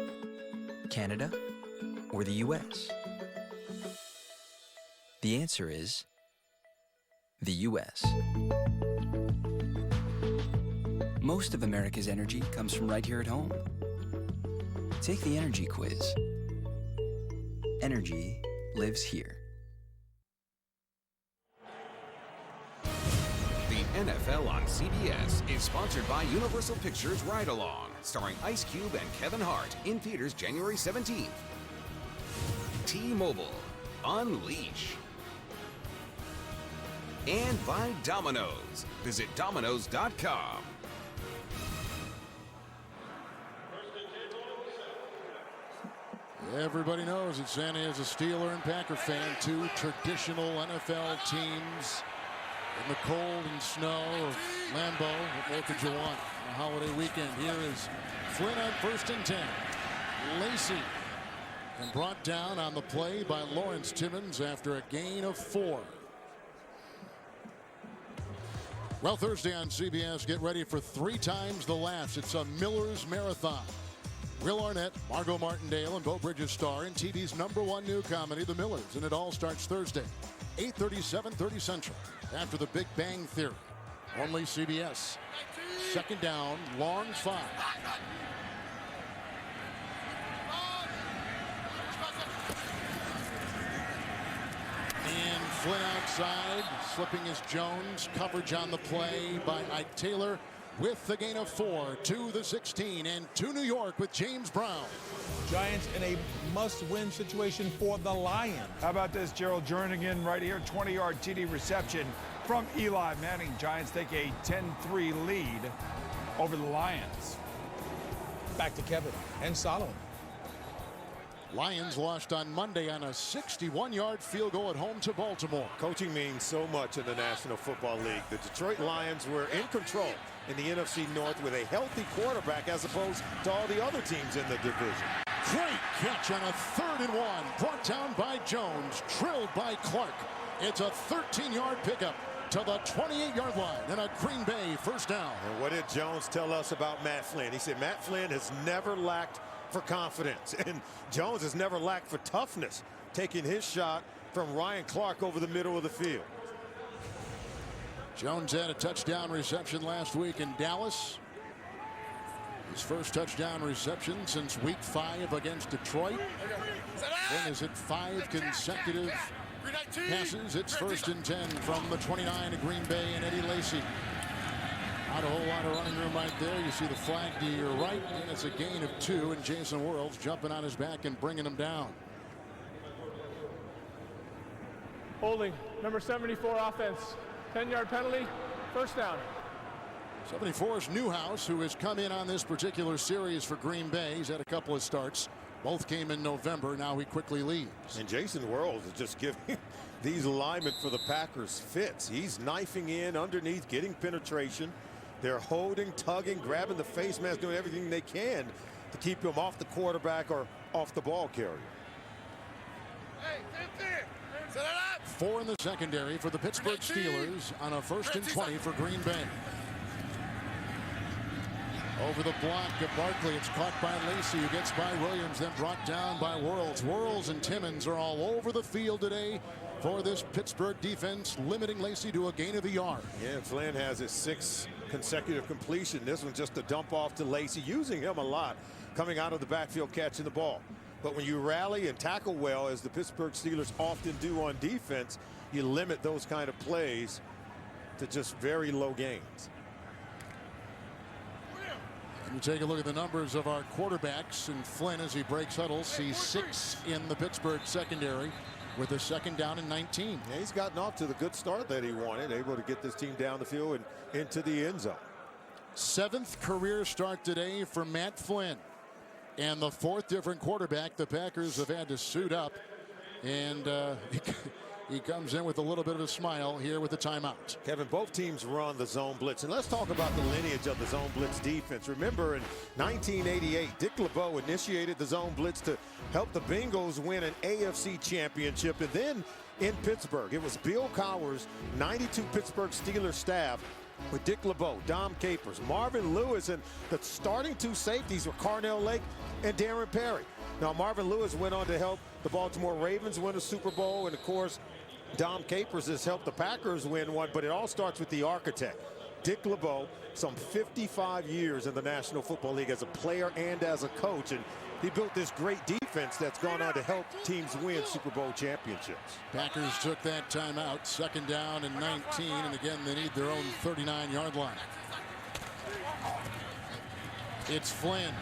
Canada, or the U.S.? The answer is the U.S. Most of America's energy comes from right here at home. Take the energy quiz. Energy lives here. The NFL on CBS is sponsored by Universal Pictures Ride Along, starring Ice Cube and Kevin Hart, in theaters January 17th. T-Mobile, unleash. And by Domino's. Visit Domino's.com. Everybody knows that Sandy is a Steeler and Packer fan, two traditional NFL teams in the cold and snow of Lambeau. What more could you want on a holiday weekend? Here is Flynn on 1st and 10. Lacy, and brought down on the play by Lawrence Timmons after a gain of 4. Well, Thursday on CBS, get ready for 3 times the laughs. It's a Miller's Marathon. Will Arnett, Margot Martindale, and Bo Bridges star in TV's #1 new comedy, The Millers, and it all starts Thursday, 8:30, 7:30 Central, after The Big Bang Theory. Only CBS. 2nd down, long 5. And Flynn outside, slipping is Jones. Coverage on the play by Ike Taylor, with the gain of 4 to the 16 and to New York with James Brown. Giants in a must-win situation for the Lions. How about this, Gerald Jernigan right here, 20-yard TD reception from Eli Manning. Giants take a 10-3 lead over the Lions. Back to Kevin and Solomon. Lions lost on Monday on a 61-yard field goal at home to Baltimore. Coaching means so much in the National Football League. The Detroit Lions were in control in the NFC North with a healthy quarterback as opposed to all the other teams in the division. Great catch on a 3rd and 1. Brought down by Jones, drilled by Clark. It's a 13-yard pickup to the 28-yard line and a Green Bay 1st down. And what did Jones tell us about Matt Flynn? He said Matt Flynn has never lacked for confidence, and Jones has never lacked for toughness, taking his shot from Ryan Clark over the middle of the field. Jones had a touchdown reception last week in Dallas. His first touchdown reception since week 5 against Detroit. Then is it 5 consecutive passes. It's 1st and 10 from the 29 to Green Bay and Eddie Lacy. Not a whole lot of running room right there. You see the flag to your right, and it's a gain of 2, and Jason Worlds jumping on his back and bringing him down. Holding, number 74 offense. 10-yard penalty, 1st down. 74's Newhouse, who has come in on this particular series for Green Bay. He's had a couple of starts. Both came in November. Now he quickly leaves. And Jason Worlds is just giving these linemen for the Packers fits. He's knifing in underneath, getting penetration. They're holding, tugging, grabbing the face mask, doing everything they can to keep him off the quarterback or off the ball carrier. Hey, 4 in the secondary for the Pittsburgh Steelers on a 1st and 20 for Green Bay. Over the block of Barkley, it's caught by Lacy, who gets by Williams, then brought down by Worlds. Worlds and Timmons are all over the field today for this Pittsburgh defense, limiting Lacy to a gain of a yard. Yeah, Flynn has his 6th consecutive completion. This one just a dump off to Lacy, using him a lot, coming out of the backfield, catching the ball. But when you rally and tackle well, as the Pittsburgh Steelers often do on defense, you limit those kind of plays to just very low gains. You take a look at the numbers of our quarterbacks, and Flynn, as he breaks huddles, sees 6 in the Pittsburgh secondary with a 2nd down and 19. Yeah, he's gotten off to the good start that he wanted, able to get this team down the field and into the end zone. 7th career start today for Matt Flynn, and the 4th different quarterback the Packers have had to suit up. And he comes in with a little bit of a smile here with the timeout. Kevin, both teams run the zone blitz. And let's talk about the lineage of the zone blitz defense. Remember, in 1988, Dick LeBeau initiated the zone blitz to help the Bengals win an AFC championship. And then in Pittsburgh, it was Bill Cowher's 92 Pittsburgh Steelers staff with Dick LeBeau, Dom Capers, Marvin Lewis, and the starting two safeties were Carnell Lake and Darren Perry. Now, Marvin Lewis went on to help the Baltimore Ravens win a Super Bowl, and of course, Dom Capers has helped the Packers win one, but it all starts with the architect, Dick LeBeau, some 55 years in the National Football League as a player and as a coach, and he built this great defense that's gone on to help teams win Super Bowl championships. Packers took that timeout, 2nd down and 19, and again, they need their own 39-yard line. It's Flynn.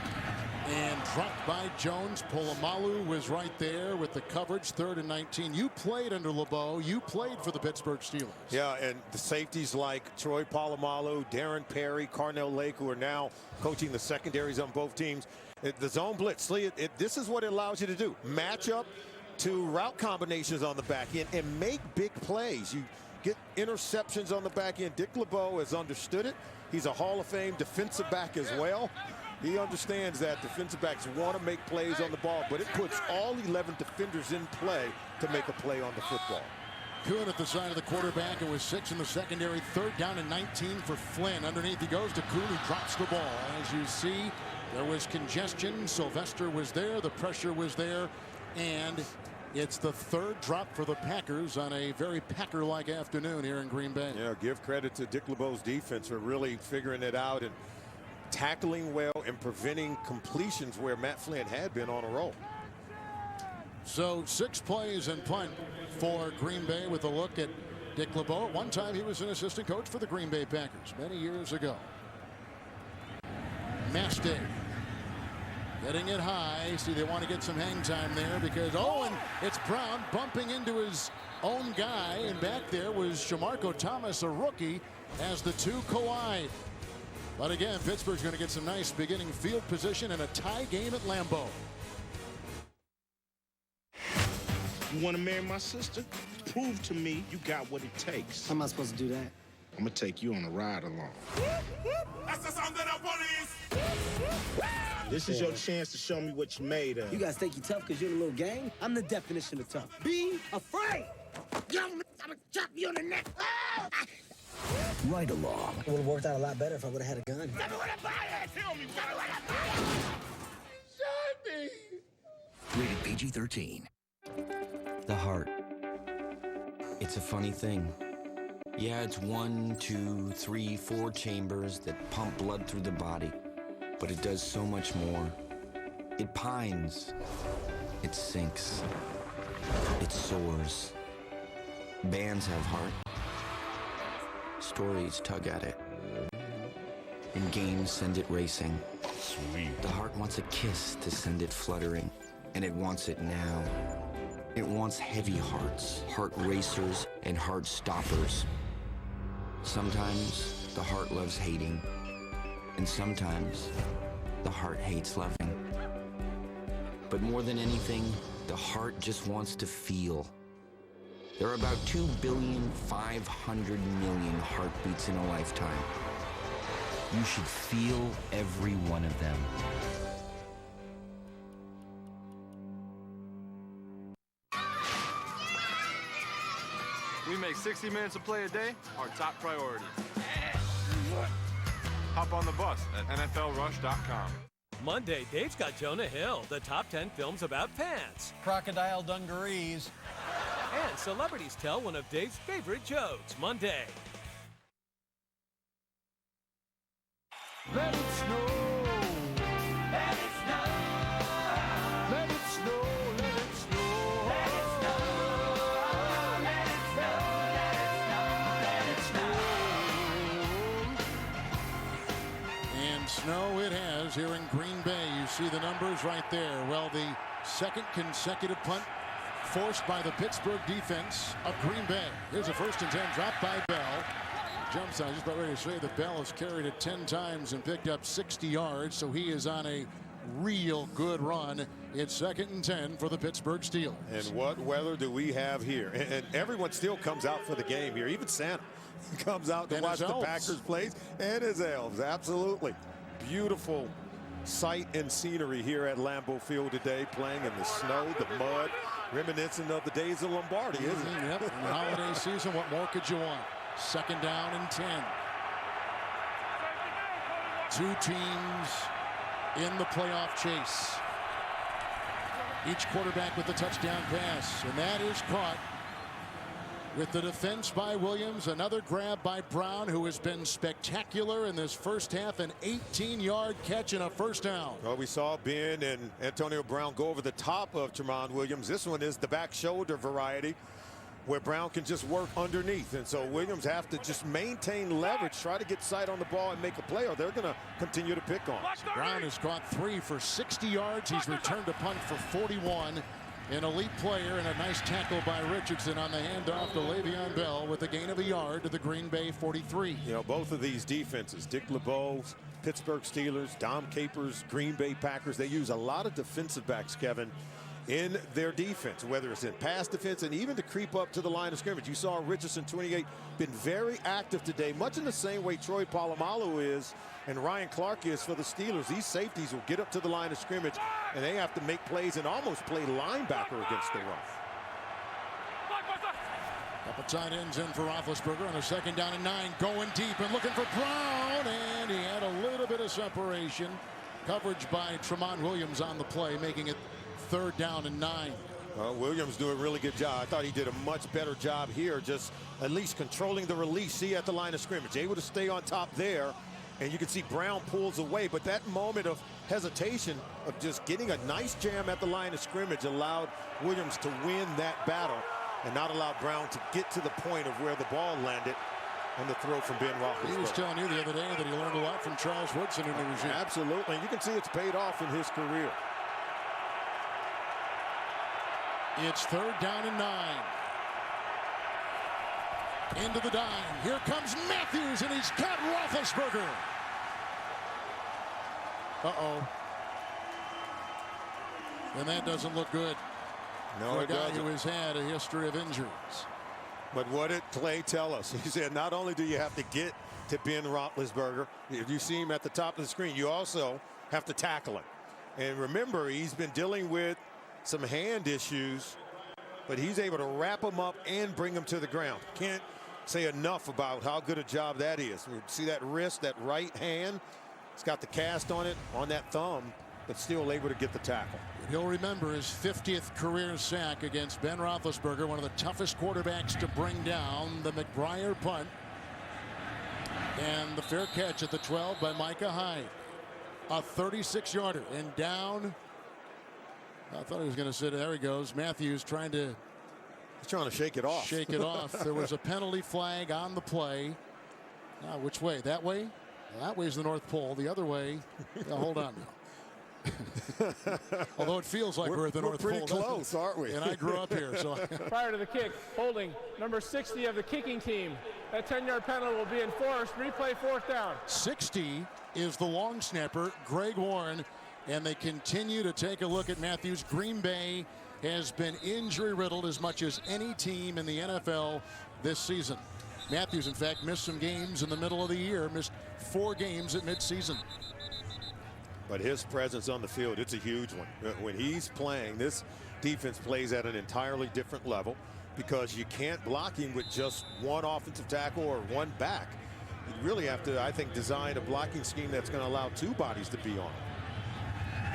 And dropped by Jones. Polamalu was right there with the coverage, 3rd and 19. You played under LeBeau. You played for the Pittsburgh Steelers. Yeah, and the safeties like Troy Polamalu, Darren Perry, Carnell Lake, who are now coaching the secondaries on both teams. The zone blitz, this is what it allows you to do. Match up to route combinations on the back end and make big plays. You get interceptions on the back end. Dick LeBeau has understood it. He's a Hall of Fame defensive back as well. He understands that defensive backs want to make plays on the ball, but it puts all 11 defenders in play to make a play on the football. Kuhn at the side of the quarterback. It was 6 in the secondary. 3rd down and 19 for Flynn. Underneath he goes to Kuhn, who drops the ball. As you see, there was congestion. Sylvester was there. The pressure was there. And it's the 3rd drop for the Packers on a very Packer-like afternoon here in Green Bay. Yeah, give credit to Dick LeBeau's defense for really figuring it out and tackling well and preventing completions where Matt Flynn had been on a roll. So 6 plays and punt for Green Bay with a look at Dick LeBeau. At one time he was an assistant coach for the Green Bay Packers many years ago. Mastay getting it high. See, they want to get some hang time there because, and it's Brown bumping into his own guy, and back there was Shamarko Thomas, a rookie, as the two collide. But again, Pittsburgh's going to get some nice beginning field position in a tie game at Lambeau. You want to marry my sister? Prove to me you got what it takes. How am I supposed to do that? I'm going to take you on a ride along. That's the sound of the police! This is your chance to show me what you made of. You guys think you tough because you're in a little gang? I'm the definition of tough. Be afraid! Yo, I'm going to chop you on the neck. Right along. It would have worked out a lot better if I would have had a gun. Tell me where to buy it! Tell me where to buy it! Show me! Rated PG-13. The heart. It's a funny thing. Yeah, it's 1, 2, 3, 4 chambers that pump blood through the body. But it does so much more. It pines. It sinks. It soars. Bands have heart. Stories tug at it. And games send it racing. Sweet. The heart wants a kiss to send it fluttering. And it wants it now. It wants heavy hearts, heart racers, and heart stoppers. Sometimes the heart loves hating. And sometimes the heart hates loving. But more than anything, the heart just wants to feel. There are about 2,500,000,000 heartbeats in a lifetime. You should feel every one of them. We make 60 minutes of play a day our top priority. Hop on the bus at NFLRush.com. Monday, Dave's got Jonah Hill, the top 10 films about pants. Crocodile dungarees. And celebrities tell one of Dave's favorite jokes. Monday. Let it snow. Let it snow. Let it snow. Let it snow. Let it snow. Let it snow. Let it snow. Let it snow. And snow it has here in Green Bay. You see the numbers right there. Well, the second consecutive punt forced by the Pittsburgh defense of Green Bay. Here's a 1st and 10 drop by Bell. Jumps on. Just about ready to say that Bell has carried it 10 times and picked up 60 yards. So he is on a real good run. It's 2nd and 10 for the Pittsburgh Steelers. And what weather do we have here? And everyone still comes out for the game here. Even Santa comes out to watch the Packers play, and his elves. Absolutely. Beautiful sight and scenery here at Lambeau Field today, playing in the snow, the mud, reminiscent of the days of Lombardi, isn't it? Yep. In the holiday season, what more could you want? 2nd down and 10. Two teams in the playoff chase. Each quarterback with the touchdown pass, and that is caught with the defense by Williams. Another grab by Brown, who has been spectacular in this first half. An 18-yard catch and a first down. Well, we saw Ben and Antonio Brown go over the top of Tramon Williams. This one is the back shoulder variety, where Brown can just work underneath. And so Williams have to just maintain leverage, try to get sight on the ball and make a play, or they're going to continue to pick on. Brown has caught 3 for 60 yards. He's returned a punt for 41. An elite player, and a nice tackle by Richardson on the handoff to Le'Veon Bell with a gain of a yard to the Green Bay 43. You know, both of these defenses, Dick LeBeau's, Pittsburgh Steelers, Dom Capers, Green Bay Packers, they use a lot of defensive backs, Kevin, in their defense, whether it's in pass defense and even to creep up to the line of scrimmage. You saw Richardson, 28, been very active today, much in the same way Troy Polamalu is and Ryan Clark is for the Steelers. These safeties will get up to the line of scrimmage, and they have to make plays and almost play linebacker against the run. Couple tight ends in for Roethlisberger on a 2nd down and 9, going deep and looking for Brown, and he had a little bit of separation. Coverage by Tramon Williams on the play, making it 3rd down and 9. Williams doing a really good job. I thought he did a much better job here, just at least controlling the release. See, at the line of scrimmage, able to stay on top there, and you can see Brown pulls away. But that moment of hesitation of just getting a nice jam at the line of scrimmage allowed Williams to win that battle and not allow Brown to get to the point of where the ball landed on the throw from Ben Roethlisberger. He was telling you the other day that he learned a lot from Charles Woodson in the regime. Absolutely, and you can see it's paid off in his career. It's 3rd down and 9. Into the dime. Here comes Matthews, and he's got Roethlisberger. Uh-oh. And that doesn't look good. No, for a it guy doesn't. who has had a history of injuries. But what did Clay tell us? He said not only do you have to get to Ben Roethlisberger, if you see him at the top of the screen, you also have to tackle him. And remember, he's been dealing with some hand issues, but he's able to wrap him up and bring him to the ground. Can't say enough about how good a job that is. See that wrist, that right hand? It's got the cast on it, on that thumb, but still able to get the tackle. He'll remember his 50th career sack against Ben Roethlisberger, one of the toughest quarterbacks to bring down. The McBriar punt and the fair catch at the 12 by Micah Hyde. A 36-yarder and down. I thought he was going to sit. There he goes. Matthews trying to shake it off. Shake it off. There was a penalty flag on the play. Now, which way? That way? That way's the North Pole. The other way. Hold on now. Although it feels like we're at the North Pole. We're pretty close, aren't we? And I grew up here. So prior to the kick, holding number 60 of the kicking team. That 10-yard penalty will be enforced. Replay 4th down. 60 is the long snapper, Greg Warren. And they continue to take a look at Matthews. Green Bay has been injury-riddled as much as any team in the NFL this season. Matthews, in fact, missed some games in the middle of the year, missed 4 games at midseason. But his presence on the field, it's a huge one. When he's playing, this defense plays at an entirely different level because you can't block him with just one offensive tackle or one back. You really have to, I think, design a blocking scheme that's going to allow 2 bodies to be on him.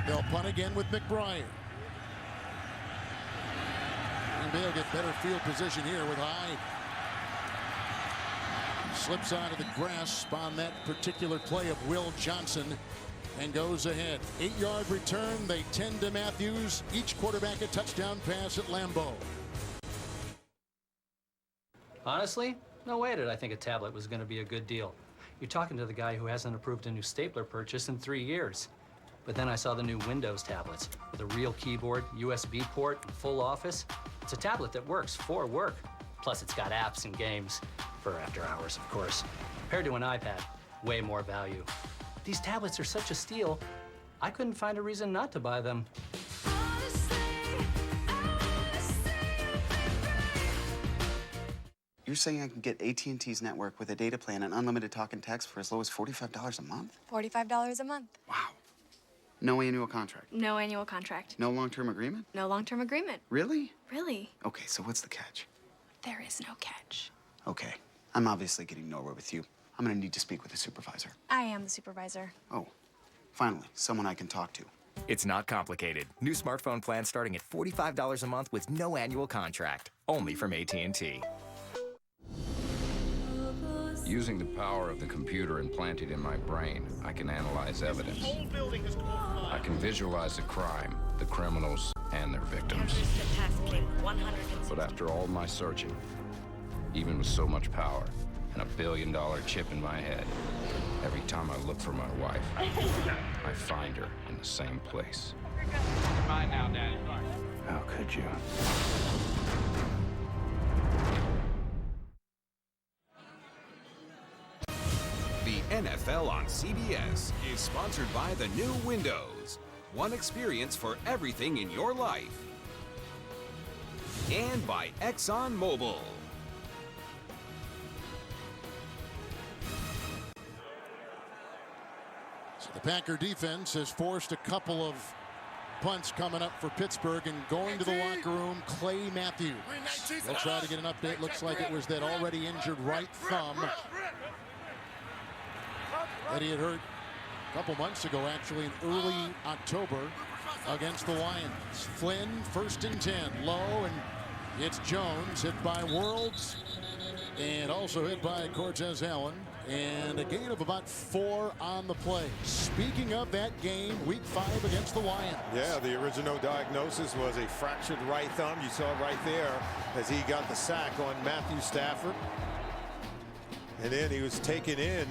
They'll punt again with McBriar. And they'll get better field position here with Hyde. Slips out of the grasp on that particular play of Will Johnson and goes ahead. 8-yard return. They tend to Matthews. Each quarterback a touchdown pass at Lambeau. Honestly, no way did I think a tablet was going to be a good deal. You're talking to the guy who hasn't approved a new stapler purchase in 3 years. But then I saw the new Windows tablets with a real keyboard, USB port, and full office. It's a tablet that works for work. Plus, it's got apps and games for after hours, of course. Compared to an iPad, way more value. These tablets are such a steal, I couldn't find a reason not to buy them. You're saying I can get AT&T's network with a data plan and unlimited talk and text for as low as $45 a month? $45 a month. No annual contract? No annual contract. No long-term agreement? No long-term agreement. Really? Really? Okay, so what's the catch? There is no catch. Okay, I'm obviously getting nowhere with you. I'm gonna need to speak with a supervisor. I am the supervisor. Oh, finally, someone I can talk to. It's not complicated. New smartphone plans starting at $45 a month with no annual contract. Only from AT&T. Using the power of the computer implanted in my brain, I can analyze evidence. I can visualize a crime, the criminals, and their victims. But after all my searching, even with so much power and $1 billion chip in my head, every time I look for my wife, I find her in the same place. Mine now, Daddy. How could you? The NFL on CBS is sponsored by the new Windows. One experience for everything in your life. And by ExxonMobil. So the Packer defense has forced a couple of punts coming up for Pittsburgh, and going to the locker room, Clay Matthews. They'll try to get an update. Looks like it was that already injured right thumb that he had hurt a couple months ago, actually in early October against the Lions. Flynn, 1st and 10, low, and it's Jones, hit by Worlds, and also hit by Cortez Allen, and a gain of about 4 on the play. Speaking of that game, week 5 against the Lions. Yeah, the original diagnosis was a fractured right thumb. You saw it right there as he got the sack on Matthew Stafford. And then he was taken in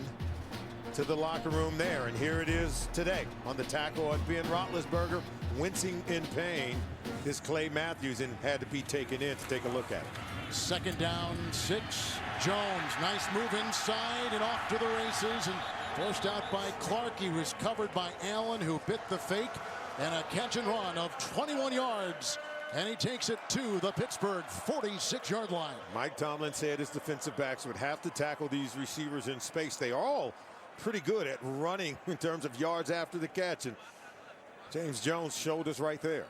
to the locker room there, and here it is today on the tackle on Ben Roethlisberger, wincing in pain, is Clay Matthews, and had to be taken in to take a look at it. 2nd down, 6. Jones, nice move inside and off to the races, and forced out by Clark. He was covered by Allen, who bit the fake, and a catch and run of 21 yards. And he takes it to the Pittsburgh 46-yard line. Mike Tomlin said his defensive backs would have to tackle these receivers in space. They are all pretty good at running in terms of yards after the catch, and James Jones showed us right there.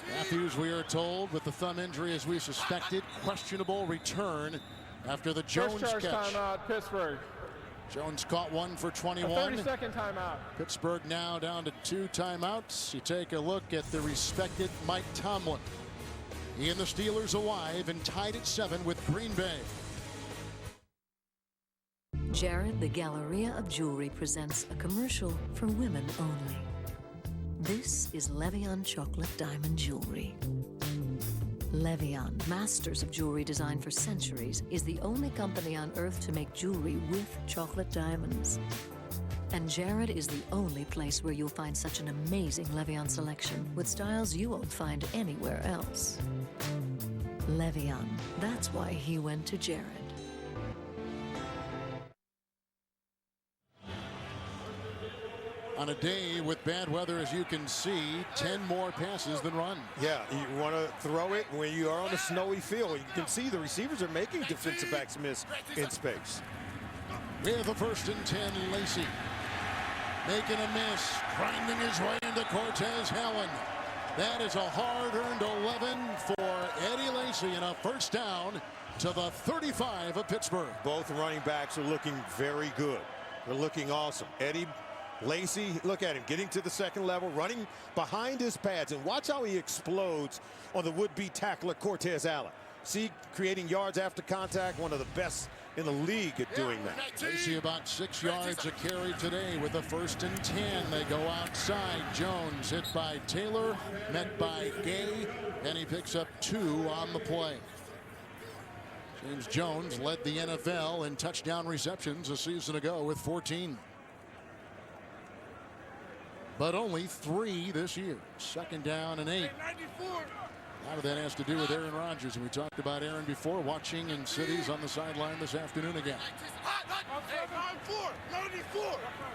Matthews, we are told, with the thumb injury as we suspected, questionable return after the Jones First charge catch. Timeout, Pittsburgh. Jones caught one for 21. A 30-second timeout. Pittsburgh now down to 2 timeouts. You take a look at the respected Mike Tomlin. He and the Steelers alive and tied at 7 with Green Bay. Jarrett, the Galleria of Jewelry, presents a commercial for women only. This is Levian Chocolate Diamond Jewelry. Levian, masters of jewelry design for centuries, is the only company on earth to make jewelry with chocolate diamonds. And Jarrett is the only place where you'll find such an amazing Levian selection with styles you won't find anywhere else. Levian, that's why he went to Jarrett. On a day with bad weather, as you can see, 10 more passes than run. Yeah, you want to throw it when you are on a snowy field. You can see the receivers are making defensive backs miss in space. With a 1st and 10, Lacy making a miss, grinding his way into Cortez Allen. That is a hard-earned 11 for Eddie Lacy, and a 1st down to the 35 of Pittsburgh. Both running backs are looking very good. They're looking awesome. Eddie Lacy, look at him getting to the 2nd level, running behind his pads, and watch how he explodes on the would-be tackler Cortez Allen. See, creating yards after contact, one of the best in the league at doing that. Lacy about 6 yards a carry today with a 1st and 10. They go outside. Jones hit by Taylor, met by Gay, and he picks up 2 on the play. James Jones led the NFL in touchdown receptions a season ago with 14. But only 3 this year. 2nd down and 8. A lot of that has to do with Aaron Rodgers, and we talked about Aaron before, watching in cities on the sideline this afternoon again.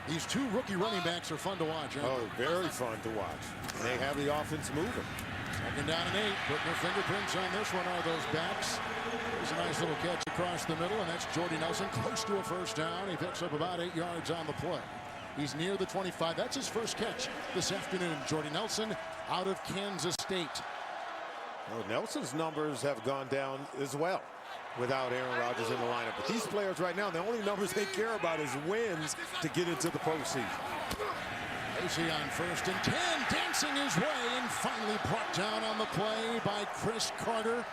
These two rookie running backs are fun to watch. Oh, very fun to watch. They have the offense moving. Second down and 8. Putting their fingerprints on this one are those backs. There's a nice little catch across the middle, and that's Jordy Nelson close to a first down. He picks up about 8 yards on the play. He's near the 25. That's his first catch this afternoon. Jordy Nelson out of Kansas State. Well, Nelson's numbers have gone down as well without Aaron Rodgers in the lineup. But these players right now, the only numbers they care about is wins to get into the postseason. Lacy on 1st and 10, dancing his way, and finally brought down on the play by Chris Carter.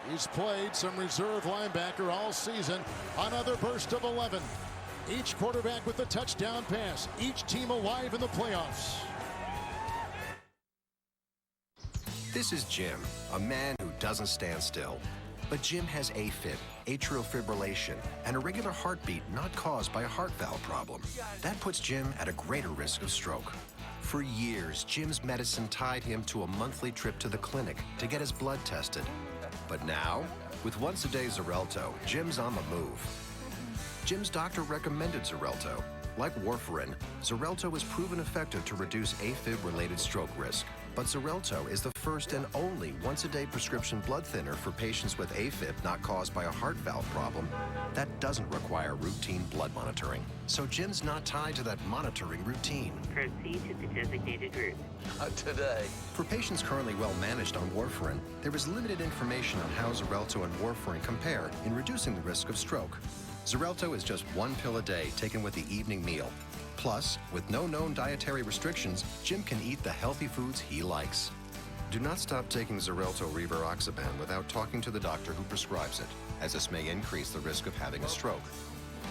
He's played some reserve linebacker all season. Another burst of 11. Each quarterback with a touchdown pass. Each team alive in the playoffs. This is Jim, a man who doesn't stand still. But Jim has AFib, atrial fibrillation, and a regular heartbeat not caused by a heart valve problem. That puts Jim at a greater risk of stroke. For years, Jim's medicine tied him to a monthly trip to the clinic to get his blood tested. But now, with once-a-day Xarelto, Jim's on the move. Jim's doctor recommended Xarelto. Like warfarin, Xarelto is proven effective to reduce AFib-related stroke risk. But Xarelto is the first and only once-a-day prescription blood thinner for patients with AFib not caused by a heart valve problem that doesn't require routine blood monitoring. So Jim's not tied to that monitoring routine. Proceed to the designated route. Not today. For patients currently well managed on warfarin, there is limited information on how Xarelto and warfarin compare in reducing the risk of stroke. Xarelto is just 1 pill a day taken with the evening meal. Plus, with no known dietary restrictions, Jim can eat the healthy foods he likes. Do not stop taking Xarelto rivaroxaban without talking to the doctor who prescribes it, as this may increase the risk of having a stroke.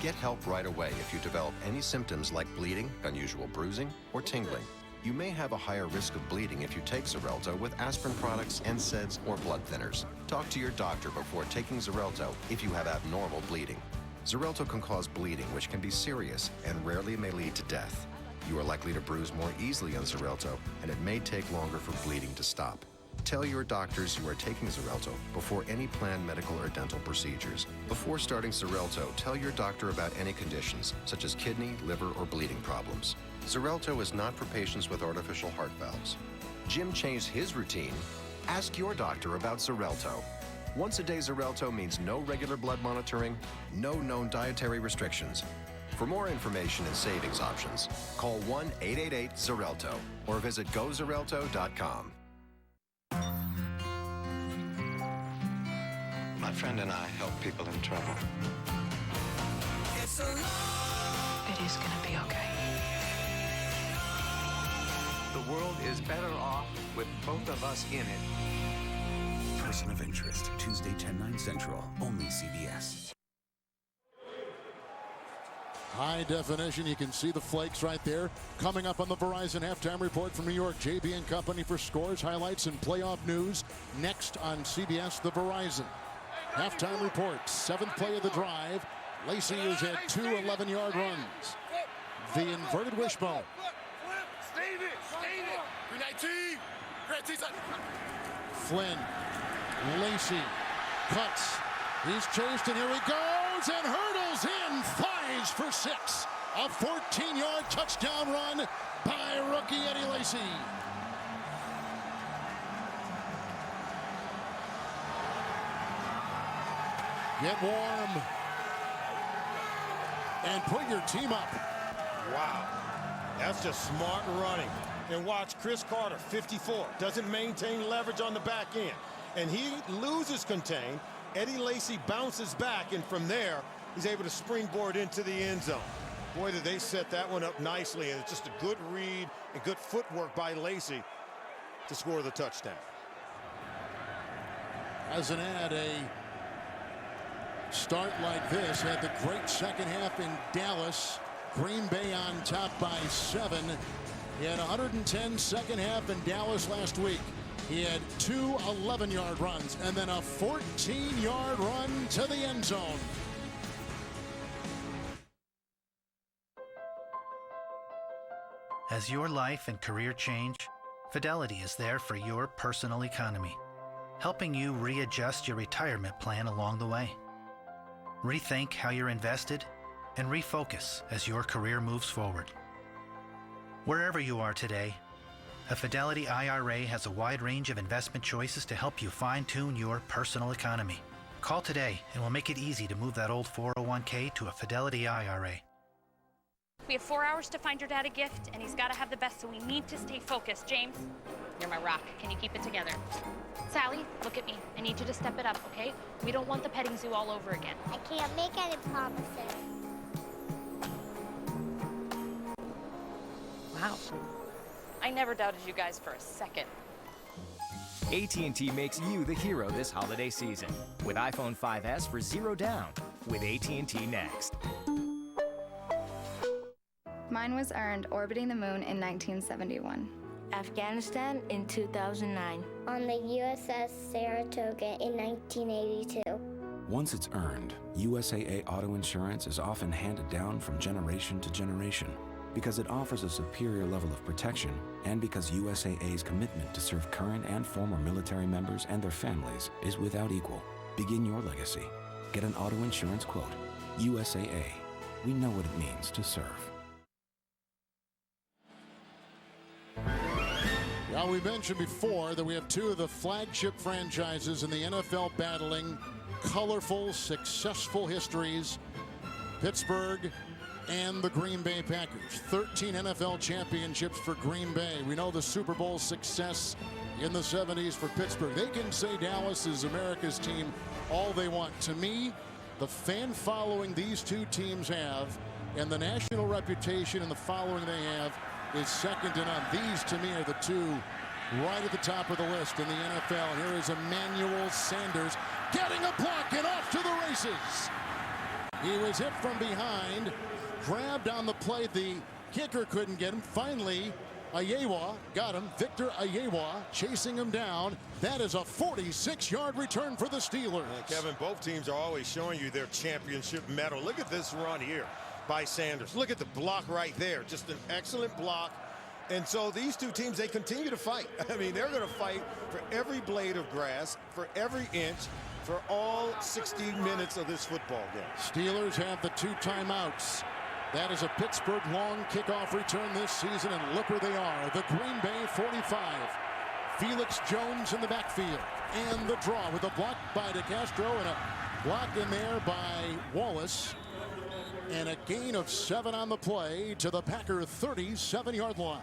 Get help right away if you develop any symptoms like bleeding, unusual bruising, or tingling. You may have a higher risk of bleeding if you take Xarelto with aspirin products, NSAIDs, or blood thinners. Talk to your doctor before taking Xarelto if you have abnormal bleeding. Xarelto can cause bleeding, which can be serious and rarely may lead to death. You are likely to bruise more easily on Xarelto, and it may take longer for bleeding to stop. Tell your doctors you are taking Xarelto before any planned medical or dental procedures. Before starting Xarelto, tell your doctor about any conditions, such as kidney, liver, or bleeding problems. Xarelto is not for patients with artificial heart valves. Jim changed his routine. Ask your doctor about Xarelto. Once-a-day Xarelto means no regular blood monitoring, no known dietary restrictions. For more information and savings options, call 1-888-XARELTO or visit gozarelto.com. My friend and I help people in trouble. It is gonna be okay. The world is better off with both of us in it. Person of Interest, Tuesday, 10/9 Central, only CBS. High definition, you can see the flakes right there. Coming up on the Verizon Halftime Report from New York, JB and Company for scores, highlights, and playoff news. Next on CBS, the Verizon Halftime Report. 7th play of the drive. Lacy is at 2 11-yard runs. The inverted wishbone. Flynn, Lacy, cuts. He's chased, and here he goes, and hurdles in, flies for 6. A 14-yard touchdown run by rookie Eddie Lacy. Get warm and put your team up. Wow, that's just smart running. And watch Chris Carter, 54, doesn't maintain leverage on the back end. And he loses contain. Eddie Lacy bounces back, and from there, he's able to springboard into the end zone. Boy, did they set that one up nicely, and it's just a good read and good footwork by Lacy to score the touchdown. As an ad, a start like this had the great second half in Dallas. Green Bay on top by 7. He had 110 second half in Dallas last week. He had 2 11-yard runs and then a 14-yard run to the end zone. As your life and career change, Fidelity is there for your personal economy. helping you readjust your retirement plan along the way. Rethink how you're invested and refocus as your career moves forward. Wherever you are today, a Fidelity IRA has a wide range of investment choices to help you fine-tune your personal economy. Call today and we'll make it easy to move that old 401k to a Fidelity IRA. We have 4 hours to find your dad a gift, and he's got to have the best, so we need to stay focused. James, you're my rock. Can you keep it together? Sally, look at me. I need you to step it up, okay? We don't want the petting zoo all over again. I can't make any promises. Wow. I never doubted you guys for a second. AT&T makes you the hero this holiday season with iPhone 5S for $0 down with AT&T Next. Mine was earned orbiting the moon in 1971. Afghanistan in 2009. On the USS Saratoga in 1982. Once it's earned, USAA auto insurance is often handed down from generation to generation because it offers a superior level of protection and because USAA's commitment to serve current and former military members and their families is without equal. Begin your legacy. Get an auto insurance quote. USAA. We know what it means to serve. Now, we mentioned before that we have two of the flagship franchises in the NFL battling colorful, successful histories, Pittsburgh and the Green Bay Packers. 13 NFL championships for Green Bay. We know the Super Bowl success in the 70s for Pittsburgh. They can say Dallas is America's team all they want. To me, the fan following these two teams have and the national reputation and the following they have is second to none. These, to me, are the two right at the top of the list in the NFL. Here is Emmanuel Sanders getting a block and off to the races. He was hit from behind, grabbed on the play. The kicker couldn't get him. Finally, Ayewa got him. Victor Ayewa chasing him down. That is a 46-yard return for the Steelers. Kevin, both teams are always showing you their championship medal. Look at this run here by Sanders. Look at the block right there. Just an excellent block. And so these two teams, they continue to fight. I mean, they're going to fight for every blade of grass, for every inch, for all 60 minutes of this football game. Steelers have the two timeouts. That is a Pittsburgh long kickoff return this season, and look where they are. The Green Bay 45. Felix Jones in the backfield. And the draw with a block by DeCastro and a block in there by Wallace. And a gain of 7 on the play to the Packer 37-yard line.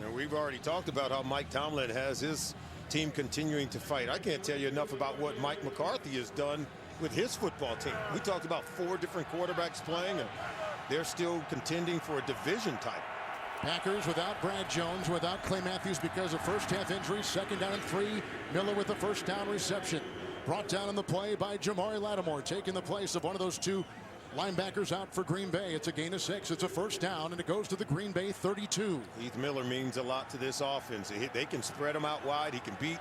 Now, we've already talked about how Mike Tomlin has his team continuing to fight. I can't tell you enough about what Mike McCarthy has done with his football team. We talked about 4 different quarterbacks playing, and they're still contending for a division title. Packers without Brad Jones, without Clay Matthews because of first-half injuries. Second down and 3. Miller with the first down reception. Brought down in the play by Jamari Lattimore, taking the place of one of those two linebackers out for Green Bay. It's a gain of 6. It's a first down, and it goes to the Green Bay 32. Heath Miller means a lot to this offense. They can spread him out wide. He can beat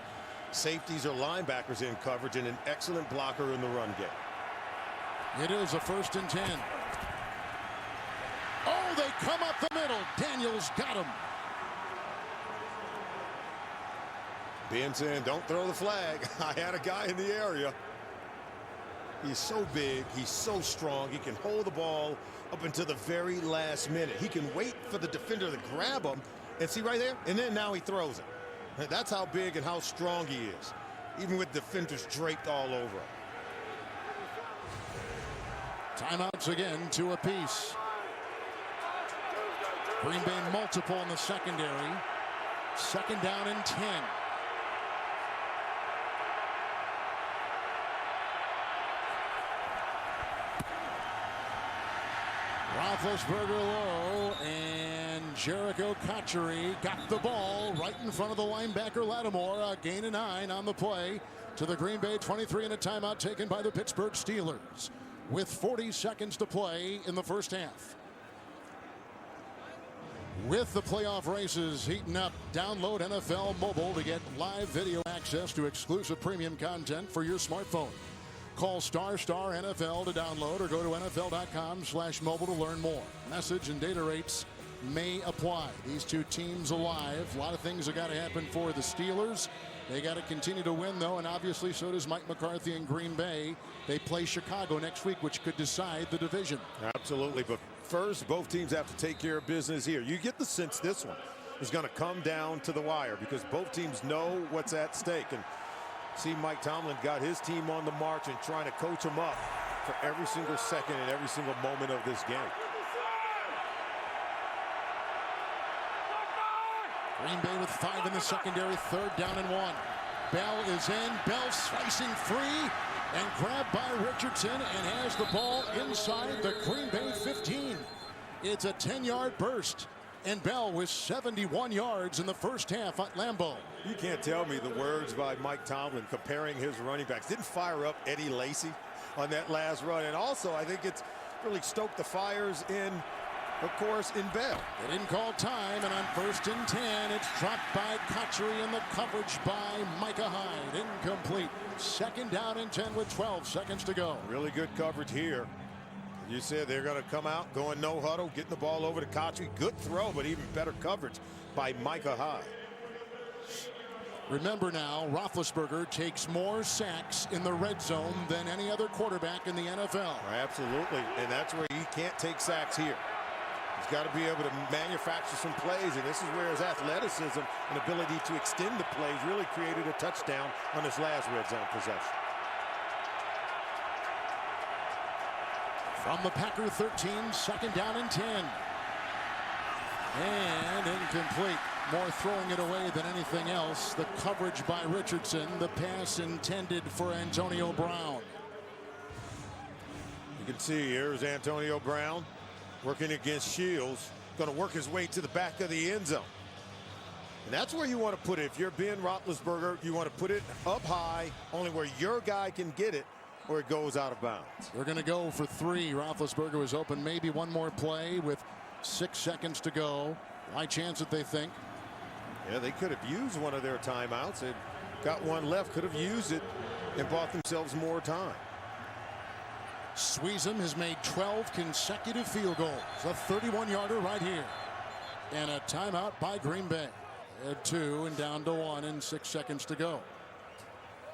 safeties or linebackers in coverage, and an excellent blocker in the run game. It is a 1st and 10. Oh, they come up the middle. Daniels got him. Ben saying, don't throw the flag. I had a guy in the area. He's so big. He's so strong. He can hold the ball up until the very last minute. He can wait for the defender to grab him and see right there. And then now he throws it. That's how big and how strong he is, even with defenders draped all over him. Timeouts again, 2 apiece. Green Bay multiple in the secondary. Second down and 10. Roethlisberger low, and Jericho Cotchery got the ball right in front of the linebacker Lattimore. A gain of 9 on the play to the Green Bay 23, and a timeout taken by the Pittsburgh Steelers with 40 seconds to play in the first half. With the playoff races heating up, download NFL Mobile to get live video access to exclusive premium content for your smartphone. Call ** NFL to download or go to NFL.com/mobile to learn more. Message and data rates may apply. These two teams alive. A lot of things have got to happen for the Steelers. They got to continue to win, though, and obviously so does Mike McCarthy in Green Bay. They play Chicago next week, which could decide the division. Absolutely, but first, both teams have to take care of business here. You get the sense this one is going to come down to the wire because both teams know what's at stake. And see, Mike Tomlin got his team on the march and trying to coach them up for every single second and every single moment of this game. Green Bay with 5 in the secondary, 3rd down and 1. Bell is in. Bell slicing free and grabbed by Richardson and has the ball inside the Green Bay 15. It's a 10-yard burst. And Bell with 71 yards in the first half at Lambeau. You can't tell me the words by Mike Tomlin comparing his running backs. Didn't fire up Eddie Lacy on that last run. And also, I think it's really stoked the fires in, of course, in Bell. They didn't call time, and on 1st and 10, it's dropped by Kotchery and the coverage by Micah Hyde. Incomplete. 2nd down and 10 with 12 seconds to go. Really good coverage here. You said they're going to come out, going no huddle, getting the ball over to Kotchery. Good throw, but even better coverage by Micah Hyde. Remember now, Roethlisberger takes more sacks in the red zone than any other quarterback in the NFL. Absolutely, and that's where he can't take sacks here. He's got to be able to manufacture some plays, and this is where his athleticism and ability to extend the plays really created a touchdown on his last red zone possession. From the Packer 13, 2nd down and 10. And incomplete. More throwing it away than anything else. The coverage by Richardson. The pass intended for Antonio Brown. You can see here's Antonio Brown working against Shields. Going to work his way to the back of the end zone. And that's where you want to put it. If you're Ben Roethlisberger, you want to put it up high, only where your guy can get it, or it goes out of bounds. They're going to go for 3. Roethlisberger was open. Maybe one more play with 6 seconds to go. High chance that they think. Yeah, they could have used one of their timeouts. They've got one left, could have used it and bought themselves more time. Sweezum has made 12 consecutive field goals. A 31-yarder right here. And a timeout by Green Bay. At 2 and down to 1 and 6 seconds to go.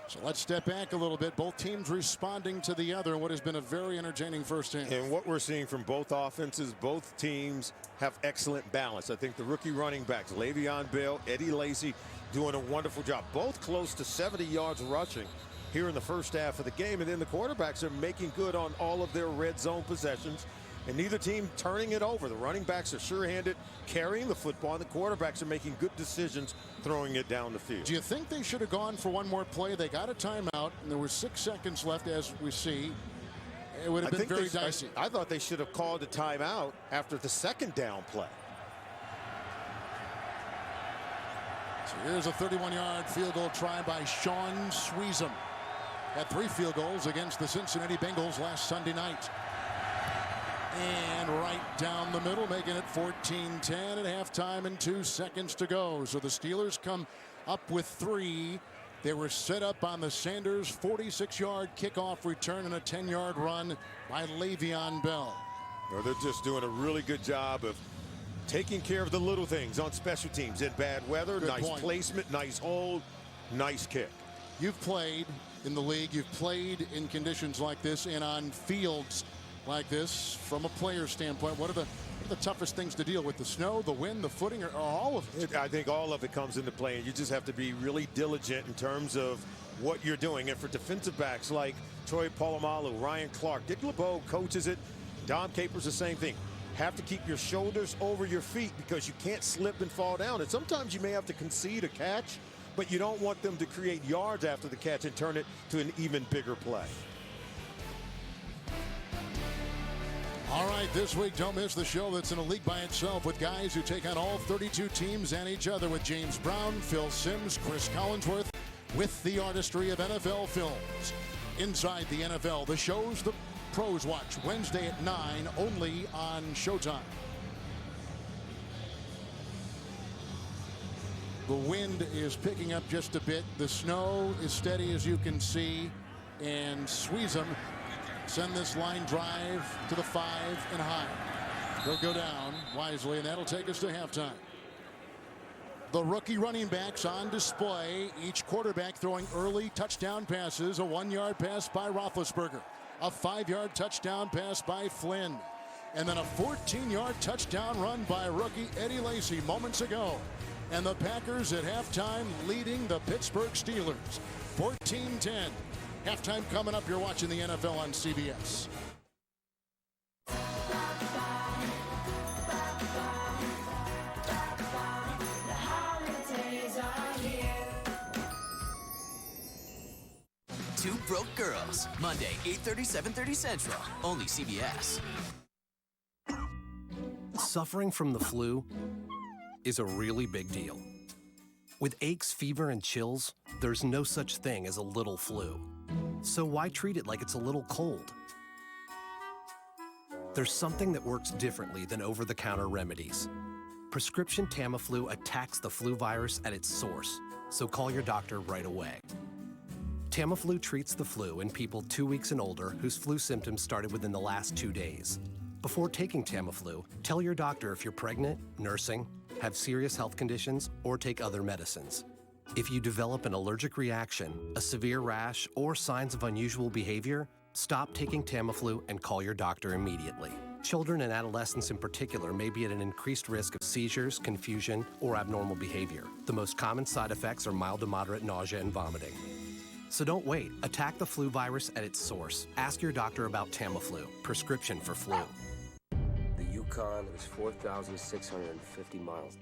So let's step back a little bit. Both teams responding to the other. What has been a very entertaining first half. And what we're seeing from both offenses, both teams have excellent balance. I think the rookie running backs, Le'Veon Bell, Eddie Lacy, doing a wonderful job. Both close to 70 yards rushing here in the first half of the game. And then the quarterbacks are making good on all of their red zone possessions. And neither team turning it over. The running backs are sure-handed, carrying the football, and the quarterbacks are making good decisions throwing it down the field. Do you think they should have gone for one more play? They got a timeout, and there were 6 seconds left, as we see. It would have been very dicey. I thought they should have called a timeout after the 2nd down play. So here's a 31-yard field goal try by Sean Sweezum. Had 3 field goals against the Cincinnati Bengals last Sunday night. And right down the middle, making it 14-10 at halftime and 2 seconds to go. So the Steelers come up with 3. They were set up on the Sanders 46-yard kickoff return and a 10-yard run by Le'Veon Bell. Well, they're just doing a really good job of taking care of the little things on special teams. In bad weather, Good nice point. placement, nice hold, nice kick. You've played in the league. You've played in conditions like this and on fields like this. From a player standpoint, what are the toughest things to deal with? The snow, the wind, the footing, or all of it? I think all of it comes into play, and you just have to be really diligent in terms of what you're doing. And for defensive backs like Troy Polamalu, Ryan Clark, Dick LeBeau coaches it. Dom Capers the same thing. Have to keep your shoulders over your feet because you can't slip and fall down. And sometimes you may have to concede a catch, but you don't want them to create yards after the catch and turn it to an even bigger play. All right, this week, don't miss the show that's in a league by itself with guys who take on all 32 teams and each other with James Brown, Phil Simms, Chris Collinsworth, with the artistry of NFL Films. Inside the NFL, the shows the pros watch Wednesday at 9, only on Showtime. The wind is picking up just a bit. The snow is steady, as you can see, and Sweezum send this line drive to the 5 and high. They'll go down wisely, and that'll take us to halftime. The rookie running backs on display. Each quarterback throwing early touchdown passes. A 1-yard pass by Roethlisberger. A 5-yard touchdown pass by Flynn. And then a 14-yard touchdown run by rookie Eddie Lacy moments ago. And the Packers at halftime leading the Pittsburgh Steelers 14-10. Halftime coming up. You're watching the NFL on CBS. Two Broke Girls, Monday, 8:30, 7:30 Central, only CBS. Suffering from the flu is a really big deal. With aches, fever, and chills, there's no such thing as a little flu. So why treat it like it's a little cold? There's something that works differently than over-the-counter remedies. Prescription Tamiflu attacks the flu virus at its source, so call your doctor right away. Tamiflu treats the flu in people 2 weeks and older whose flu symptoms started within the last 2 days. Before taking Tamiflu, tell your doctor if you're pregnant, nursing, have serious health conditions, or take other medicines. If you develop an allergic reaction, a severe rash, or signs of unusual behavior, stop taking Tamiflu and call your doctor immediately. Children and adolescents in particular may be at an increased risk of seizures, confusion, or abnormal behavior. The most common side effects are mild to moderate nausea and vomiting. So don't wait. Attack the flu virus at its source. Ask your doctor about Tamiflu, prescription for flu. The Yukon is 4,650 miles.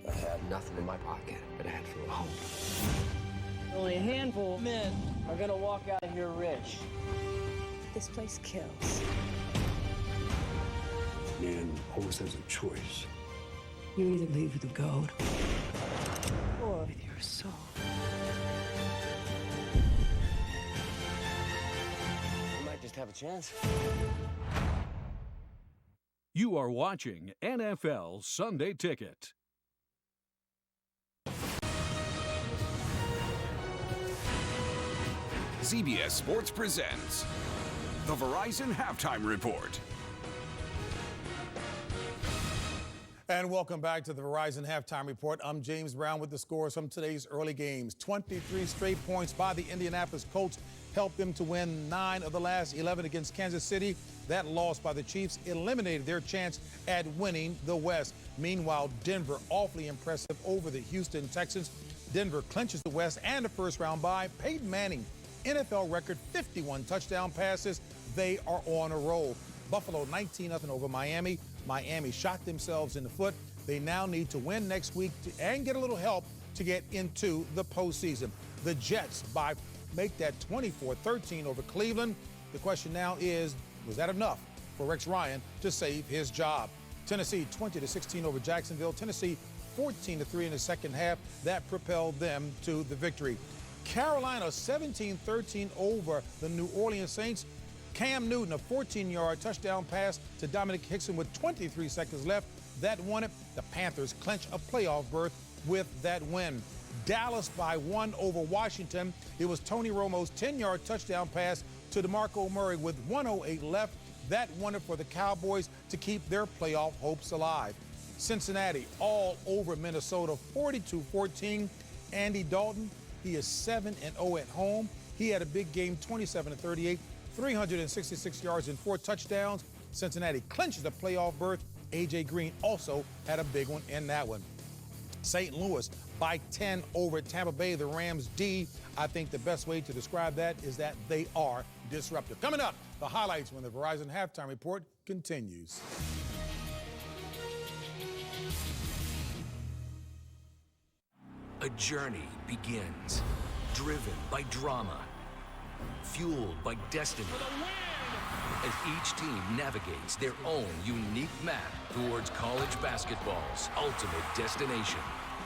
I had nothing in my pocket, but a handful of hope. Only a handful of men are gonna walk out of here rich. This place kills. Man always has a choice. You either leave with the gold or with your soul. Just have a chance. You are watching NFL Sunday Ticket. CBS Sports presents the Verizon Halftime Report. And welcome back to the Verizon Halftime Report. I'm James Brown with the scores from today's early games. 23 straight points by the Indianapolis Colts helped them to win 9 of the last 11 against Kansas City. That loss by the Chiefs eliminated their chance at winning the West. Meanwhile, Denver awfully impressive over the Houston Texans. Denver clinches the West and a first-round bye. Peyton Manning, NFL record 51 touchdown passes. They are on a roll. Buffalo 19-0 over Miami. Miami shot themselves in the foot. They now need to win next week and get a little help to get into the postseason. The Jets make that 24-13 over Cleveland. The question now is, was that enough for Rex Ryan to save his job? Tennessee 20-16 over Jacksonville. Tennessee 14-3 in the second half. That propelled them to the victory. Carolina 17-13 over the New Orleans Saints. Cam Newton, a 14-yard touchdown pass to Dominic Hickson with 23 seconds left. That won it. The Panthers clinch a playoff berth with that win. Dallas by 1 over Washington. It was Tony Romo's 10-yard touchdown pass to DeMarco Murray with 1:08 left. That won it for the Cowboys to keep their playoff hopes alive. Cincinnati all over Minnesota, 42-14. Andy Dalton, he is 7-0 at home. He had a big game, 27-38, 366 yards and 4 touchdowns. Cincinnati clinches the playoff berth. A.J. Green also had a big one in that one. St. Louis by 10 over Tampa Bay. The Rams D, I think the best way to describe that is that they are disruptive. Coming up, the highlights when the Verizon Halftime Report continues. A journey begins, driven by drama, fueled by destiny, as each team navigates their own unique map towards college basketball's ultimate destination.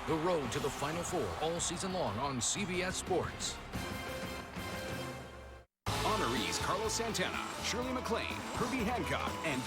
The road to the Final Four all season long on CBS Sports. Honorees Carlos Santana, Shirley MacLaine, Herbie Hancock, and